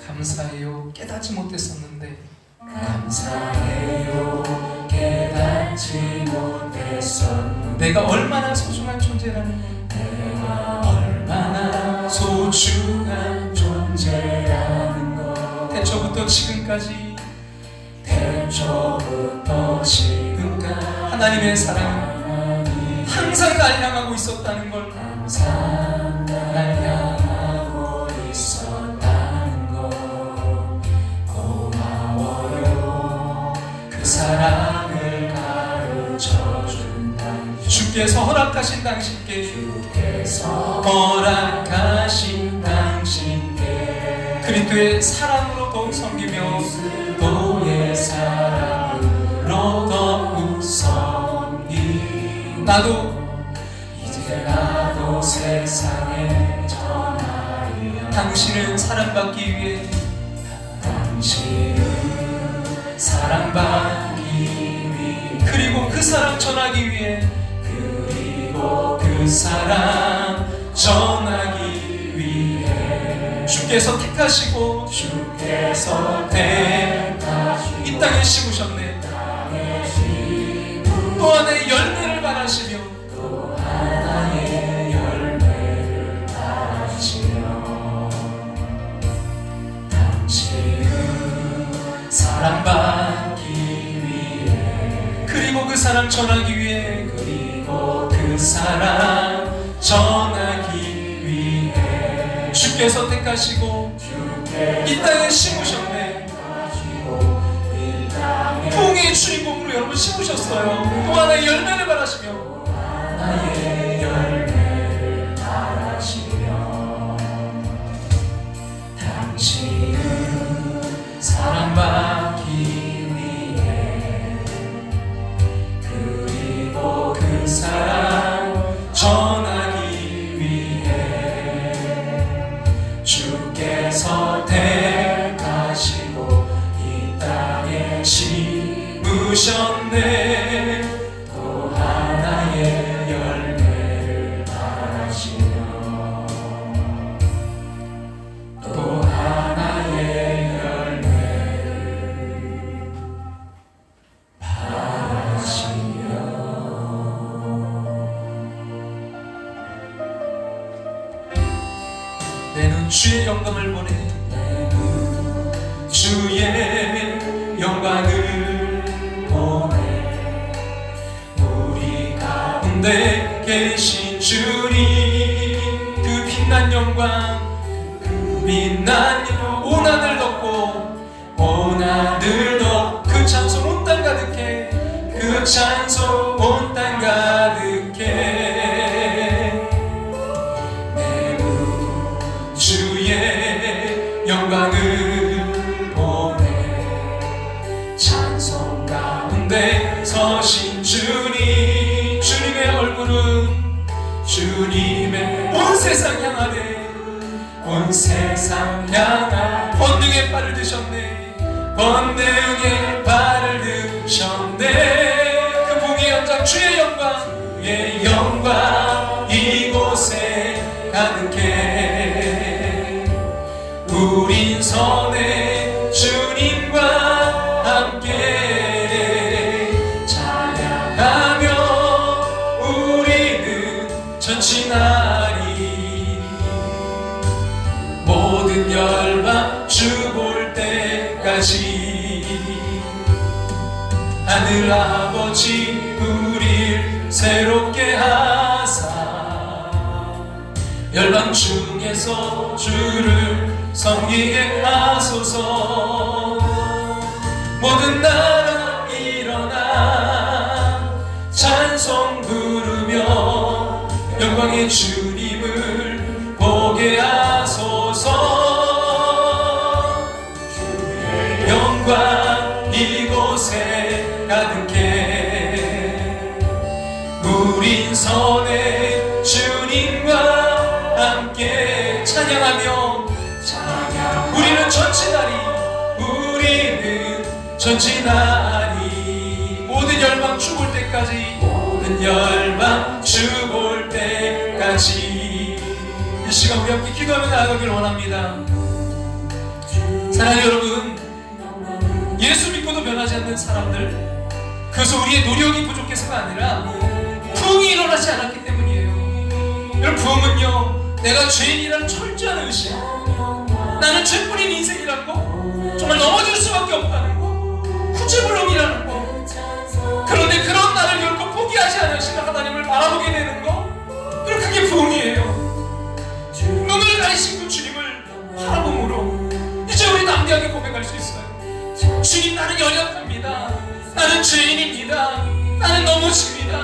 감사해요, 깨닫지 못했었는데. 감사해요, 깨닫지 못했었는데. 내가 얼마나 소중한 존재라는, 내가 얼마나 소중한 존재라는 것. 태초부터 지금까지 하나님의 사랑 항상 날 향하고 있었다는 걸, 항상 날 향하고 있었다는 것. 고마워요, 그 사랑을 가르쳐준 당신. 주께서 허락하신 당신께, 주께서 허락하신 당신께 그리스도의 사랑으로 더욱 섬기며 그리스도의 사랑으로 더욱 섬기. 나도 이제 나도 세상에 전하리라. 당신은 사랑받기 위해, 당신은 사랑받기 위해, 그리고 그 사랑 전하기 위해, 그리고 그 사랑 전하기 위해 주께서 택하시고 주께서 이 땅에 심으셨네. 또 하나의 열매를 바라시며, 또 하나의 열매를 바라시며. 당신은 사랑받기 위해, 그리고 그 사랑 전하기 위해, 그리고 그 사랑 전하기 위해 주께서 택하시고 이 땅에 심으셨네. 부흥의 주인공으로 여러분 심으셨어요. 또 하나의 열매를 바라시며, 하나의 열매를 바라시며. 당신은 사랑받기 위해, 그리고 그 사랑 전하기 위해 주께서 택하시고 이 땅에 심으셨네. 또 하나의 열매를 바라시며, 또 하나의 열매를 바라시며. 내 눈 주의 영광을 보내, 내 눈 주의 영광을 보내. 우리 가운데 계신 주님, 그 빛난 영광, 그 빛난 영광, 온 하늘 덮고, 온 하늘 덮고, 그 찬송 온 땅 가득해, 그 그 찬송 온 땅 가득해 내 주 주의 영광을 보내 찬송 가운데 서신 주님 주님의 얼굴은 주님의 온 세상 향하네 온 세상 향하 번능의 발을 드셨네 번능의 발을 드셨네 그 봉의 연장 주의 영광 이곳에 가득해 우린 선의 주님과 함께 찬양하며 우리는 전진하리 모든 열방 주 볼 때까지 하늘 아버지 우릴 새롭게 하사 열방 중에서 주를 섬기게 하소서 모든 나라 일어나 찬송 부르며 영광의 주님을 보게 하소서 주의 영광 이곳에 가득해 우린 선의 주님과 함께 찬양하며 우리는 전진하리 모든 열방 주 볼 때까지 모든 열방 주 볼 때까지 이 시간 우리 함께 기도하며 나아가길 원합니다. 사랑하는 여러분 예수 믿고도 변하지 않는 사람들 그것은 우리의 노력이 부족해서가 아니라 부흥이 일어나지 않았기 때문이에요. 여러분 부흥은요 내가 죄인이라는 철저한 의식 나는 죄뿐인 인생이라는 거 정말 넘어질 수밖에 없다는 거 구제불능이라는 거 그런데 그런 나를 결코 포기하지 않으시는 하나님을 바라보게 되는 거 그럼 그게 부흥이에요. 눈을 가리신 그 주님을 바라봄으로 이제 우리 담대하게 고백할 수 있어요. 주님 나는 연약합니다. 나는 죄인입니다. 나는 넘어집니다.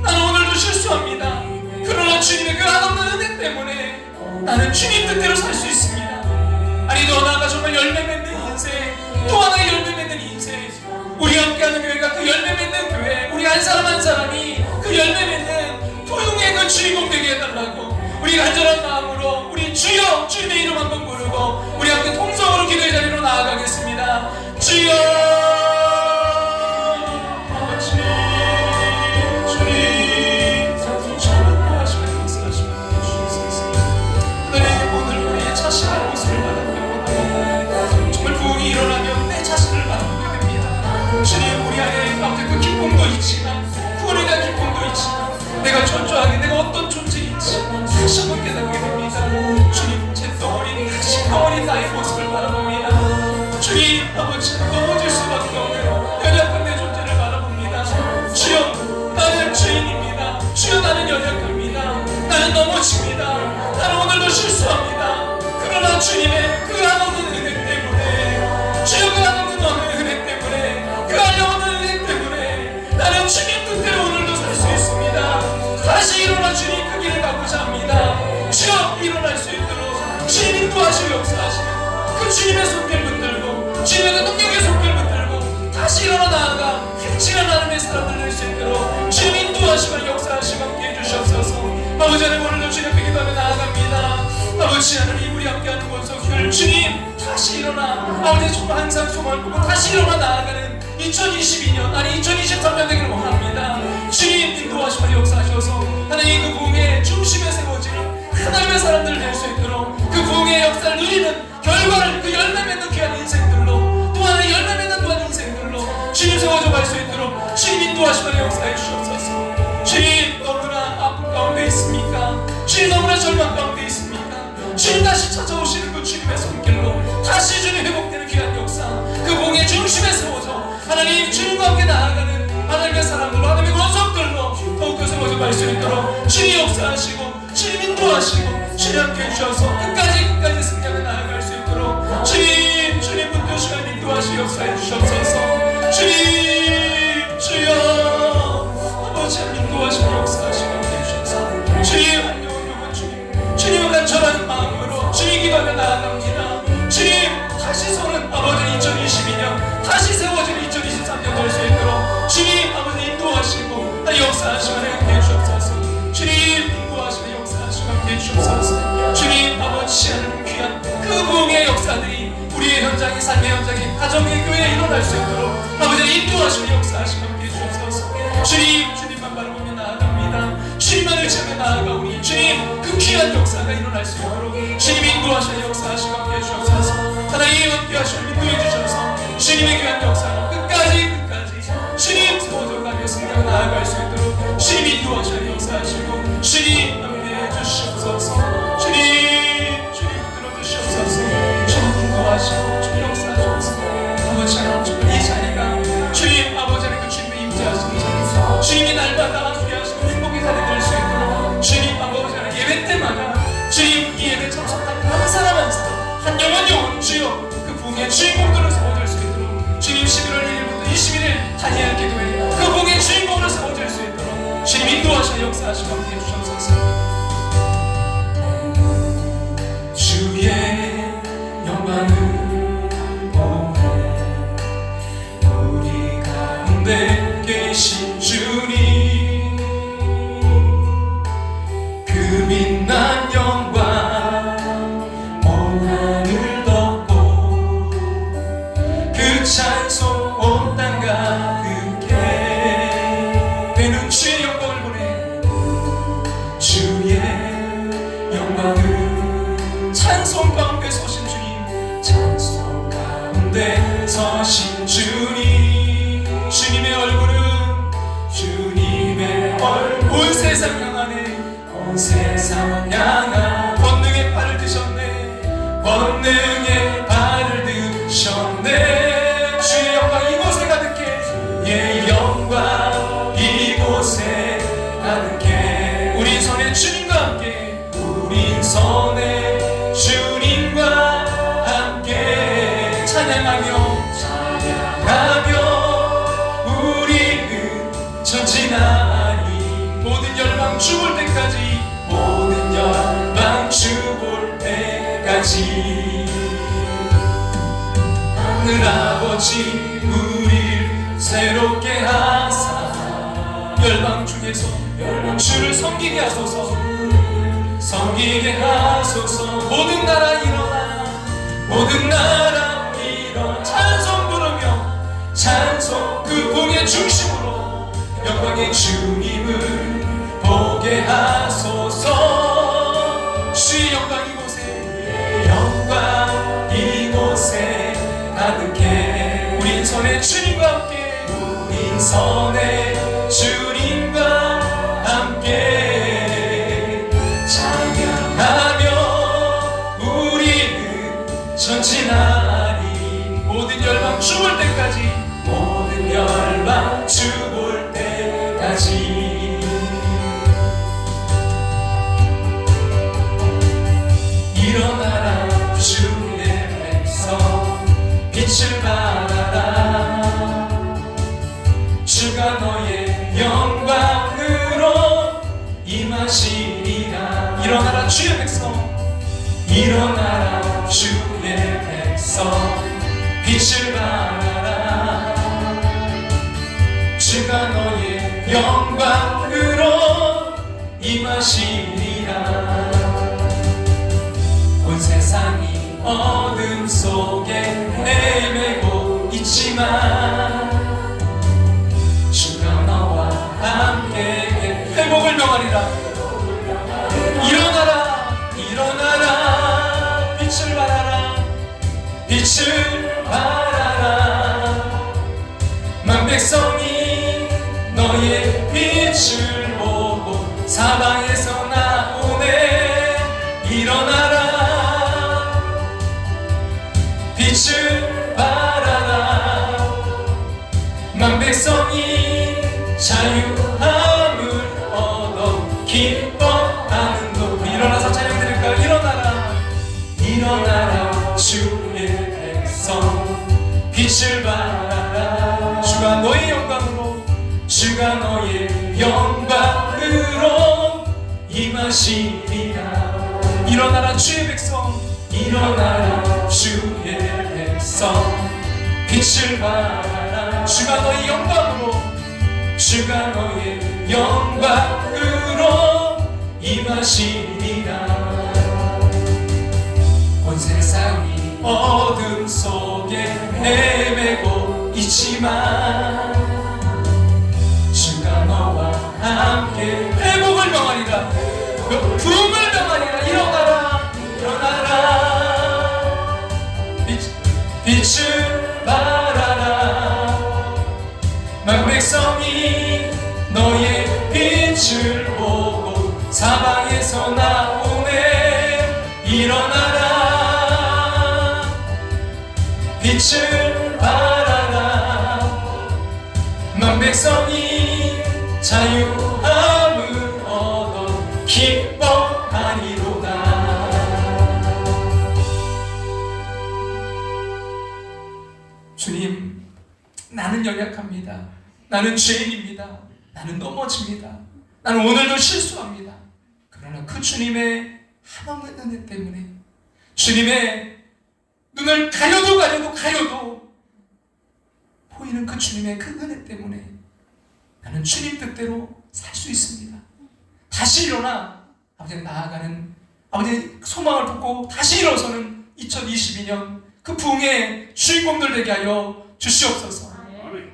나는 오늘도 실수합니다. 그러나 주님의 그 한없는 은혜 때문에 나는 주님 뜻대로 살 수 있습니다. 아니 더 나아가 정말 열매 맺는 인생 또 하나의 열매 맺는 인생 우리 함께하는 교회가 그 열매 맺는 교회 우리 한 사람 한 사람이 그 열매 맺는 부흥의 그 주인공 되게 해달라고 우리 간절한 마음으로 우리 주여 주님의 이름 한번 부르고 우리 함께 통성으로 기도의 자리로 나아가겠습니다. 주여 아버지 주님 전하시고 역사하시고 주시옵소서. 하나님 오늘 우리의 자신의 모습을 바라보고 정말 부흥이 일어나면 내 자신을 바라보게 됩니다. 주님 우리 안에 가운데 그 기쁨도 있지만 구원에 대한 기쁨도 있지만 내가 초조하게 내가 어떤 존재인지 다시 한번 깨닫게 됩니다. 주님 제 덩어리 다시 덩어리 나의 모습을 바라봅니다. 주님 아버지 넘어질 수밖에 없는 연약한 내 존재를 바라봅니다. 주여 나는 죄인입니다. 주여 나는 연약합니다. 나는 넘어집니다. 나는 오늘도 실수합니다. 그러나 주님의 그 한없는 은혜 때문에 주여 그 한없는 은혜 때문에 그 한없는 은혜 때문에 나는 주님 뜻대로 오늘도 살 수 있습니다. 다시 일어나 주님 그 길을 가고자 합니다. 주여 일어날 수 있도록 주님 인도하시고 역사하시는 그 주님의 손길 붙들고 주님의 그 능력의 손길 붙들고 다시 일어나 나아가 휘치는 하나님의 사람들 될 수 있도록 주님 인도하시고 역사하시고 함께 해주시옵소서. 아버지 하나님 오늘도 주님 앞에 기도하며 나아갑니다. 아버지 하나님 우리 함께하는 권속들 주님 다시 일어나 아버지 정말 항상 소망을 보고 다시 일어나 나아가는 2022년 아니 2023년 되기를 원합니다. 주님 인도하시고 역사하셔서 하나님 그 부흥의 중심에 세워지는 하나님의 사람들 될 수 있도록 그 부흥의 역사를 누리는 결과를 그 열매 맺는 귀한 인생들로 또 하나의 열매 맺는 또한 인생들로 주님 세워져 갈 수 있도록 주님 인도하시고 역사해 주시옵소서. 주님 너무나 아픔 가운데 있습니까? 주님 너무나 절망 가운데 있습니까? 주님 다시 찾아오시는 그 주님의 손길로 다시 주님 회복되는 귀한 역사 그 부흥의 중심에 세워져 하나님 주님과 함께 나아가는 하나님의 사람들로 하나님의 원석들로 더욱더 세워져 갈 수 있도록 주님 역사하시고 주님 인도하시고 주님 함께 해주셔서 끝까지 승리하며 나아갈 수 있도록 주님 붙드시고 인도하시고 역사해 주시옵소서. 주님 주여 역사하시고 함께 해주옵소서. 주님 인도하시는 역사하시고 함께 해주옵소서. 주님 아버지 하나님 귀한 그 부흥의 역사들이 우리의 현장에 삶의 현장에 가정의 교회에 일어날 수 있도록 아버지 인도하시는 역사하시고 함께 해주옵소서. 주님만 바라보며 나아갑니다. 주님만을 의지하며 나아가오니 주님 그 귀한 역사가 일어날 수 있도록 주님 인도하시는 역사하시고 함께 해주옵소서. 하나님 함께 하시고 인도해 주셔서 주님의 귀한 역사로 끝까지 주님 세워져가며 승리하며 나아갈 수 있도록 주님 인도하시는 역사하시고 주님 함께 해주시옵소서. 주님 들어주시옵소서. 주님 인도하시고 주님 역사하시옵소서. 아버지 하나님 이 자리가 주님 아버지 하나님 그 주님의 임재하시는 자리, 주님이 날마다 함께하시고 행복의 자리 될 수 있도록 주님 아버지 하나님 예배 때마다 주님 이 예배 참석한 한 사람 한 사람 한 영혼 주여 그 부흥의 주인공들을 세워줄 수 있도록 주님 11월 1일부터 21일 다니엘 기도회 그 부흥의 주인공으로 세워질 수 있도록 주님 인도하시는 역사하시고 함께 해주셔서 주의 영광을 보내 우리 가운데 계신 주님 그 빛난 영광 온 하늘 덮고 그 찬송 온 땅 가득해 되는 주의 영광을 보내 주의 영광을 찬송 가운데 서신 주님 찬송 가운데 서신 주님 주님의 얼굴은 주님의 얼굴 온 세상 향하네 온 세상 향하 권능의 발을 드셨네 권능의 발을 드셨네 주의 영광 이곳에 가득해 예 영광 이곳에 가득해 우리 손에 주님과 함께 우리 손에 주님과 함께 찬양하며 우리는 전진하리 모든 열방 죽을 때까지 모든 열방 죽을 때까지 하늘 아버지 우리를 새롭게 하사 열방 중에서 주를 섬기게 하소서 섬기게 하소서 모든 나라 일어나 모든 나라 일어나 찬송 부르며 찬송 그 봉의 중심으로 영광의 주님을 보게 하소서 주의 영광 이곳에 영광 이곳에 가득해 우린 손에 주님과 함께 우린 손에 주님과 함께 찬양하며 우리는 전진하리 모든 열방 죽을 때까지 모든 열방 죽을 때까지 일어나라 주의 백성 빛을 발하라 주가 너의 영광으로 임하시리라 일어나라 주의 백성 일어나라 주의 백성 빛을 발하라 주가 너의 영광으로 임하시리라 온 세상이 어둠 속에 헤매고 있지만 주가 너와 함께 회복을 명하리라 일어나라 빛을 발하라 빛을 발하라 만 백성이 너의 빛을 보고 사방에서 나오네 일어나라 빛을 발하라 만 백성이 자유함을 얻어 기뻐하는 도 일어나서 찬양 드릴까 일어나라 주의 백성 빛을 발하라 주가 너의 영광으로 주가 너의 영광으로 임하시리라 일어나라 주의 백성 일어나라 주의 백성 빛을 발하라 주가 너의 영광으로 주가 너의 영광으로 임하시리라. 온 세상이 어둠 속에 헤매고 있지만 주가 너와 함께 회복을 명하리라. 부흥을 명하리라. 일어나라, 일어나라. 빛을 발하라. 만 백성이 너의 빛을 보고 사방에서 나오네. 일어나라, 빛을 발하라. 만 백성이 자유함을 얻어 기뻐하리로다. 주님, 나는 연약합니다. 나는 죄인입니다. 나는 넘어집니다. 나는 오늘도 실수합니다. 그러나 그 주님의 한없는 은혜 때문에, 주님의 눈을 가려도 보이는 그 주님의 그 은혜 때문에 나는 주님 뜻대로 살 수 있습니다. 다시 일어나 아버지 나아가는 아버지 소망을 품고 다시 일어서는 2022년 그 부흥의 주인공들 되게 하여 주시옵소서.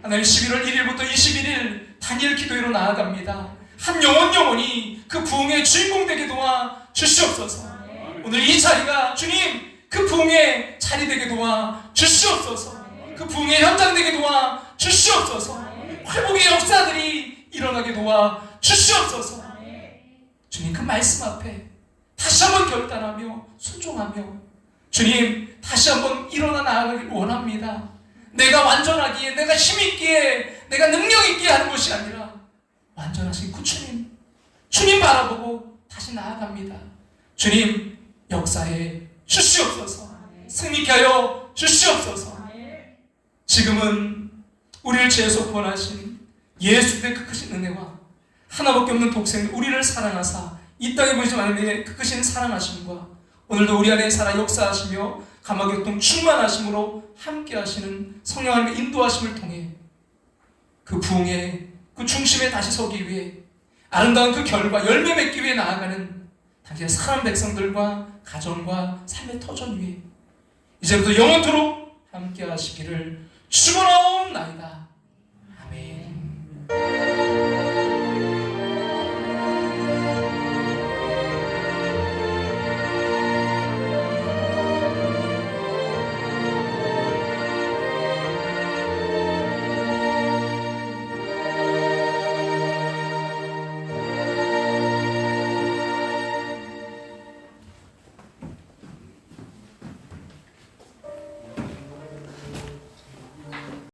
하나님, 11월 1일부터 21일 단일 기도회로 나아갑니다. 한 영혼이 그 부흥의 주인공 되게 도와 주시옵소서. 오늘 이 자리가 주님 그 부흥의 자리 되게 도와 주시옵소서. 그 부흥의 현장 되게 도와 주시옵소서. 회복의 역사들이 일어나게 도와 주시옵소서. 주님, 그 말씀 앞에 다시 한번 결단하며 순종하며 주님 다시 한번 일어나 나아가길 원합니다. 내가 완전하기에, 내가 힘있기에, 내가 능력있기에 하는 것이 아니라 완전하신 그 주님 바라보고 다시 나아갑니다. 주님 역사에 주시옵소서. 승리케 하여 주시옵소서. 지금은 우리를 죄에서 구원하신 예수의 그 크신 은혜와 하나밖에 없는 독생 우리를 사랑하사 이 땅에 보이지 않는 그 크신 사랑하심과 오늘도 우리 안에 살아 역사하시며 감화교통 충만하심으로 함께 하시는 성령 하나님의 인도하심을 통해 그 부흥의 그 중심에 다시 서기 위해 아름다운 그 결과 열매 맺기 위해 나아가는 당신의 사람 백성들과 가정과 삶의 터전 위에 이제부터 영원토록 함께 하시기를 축원하옵나이다.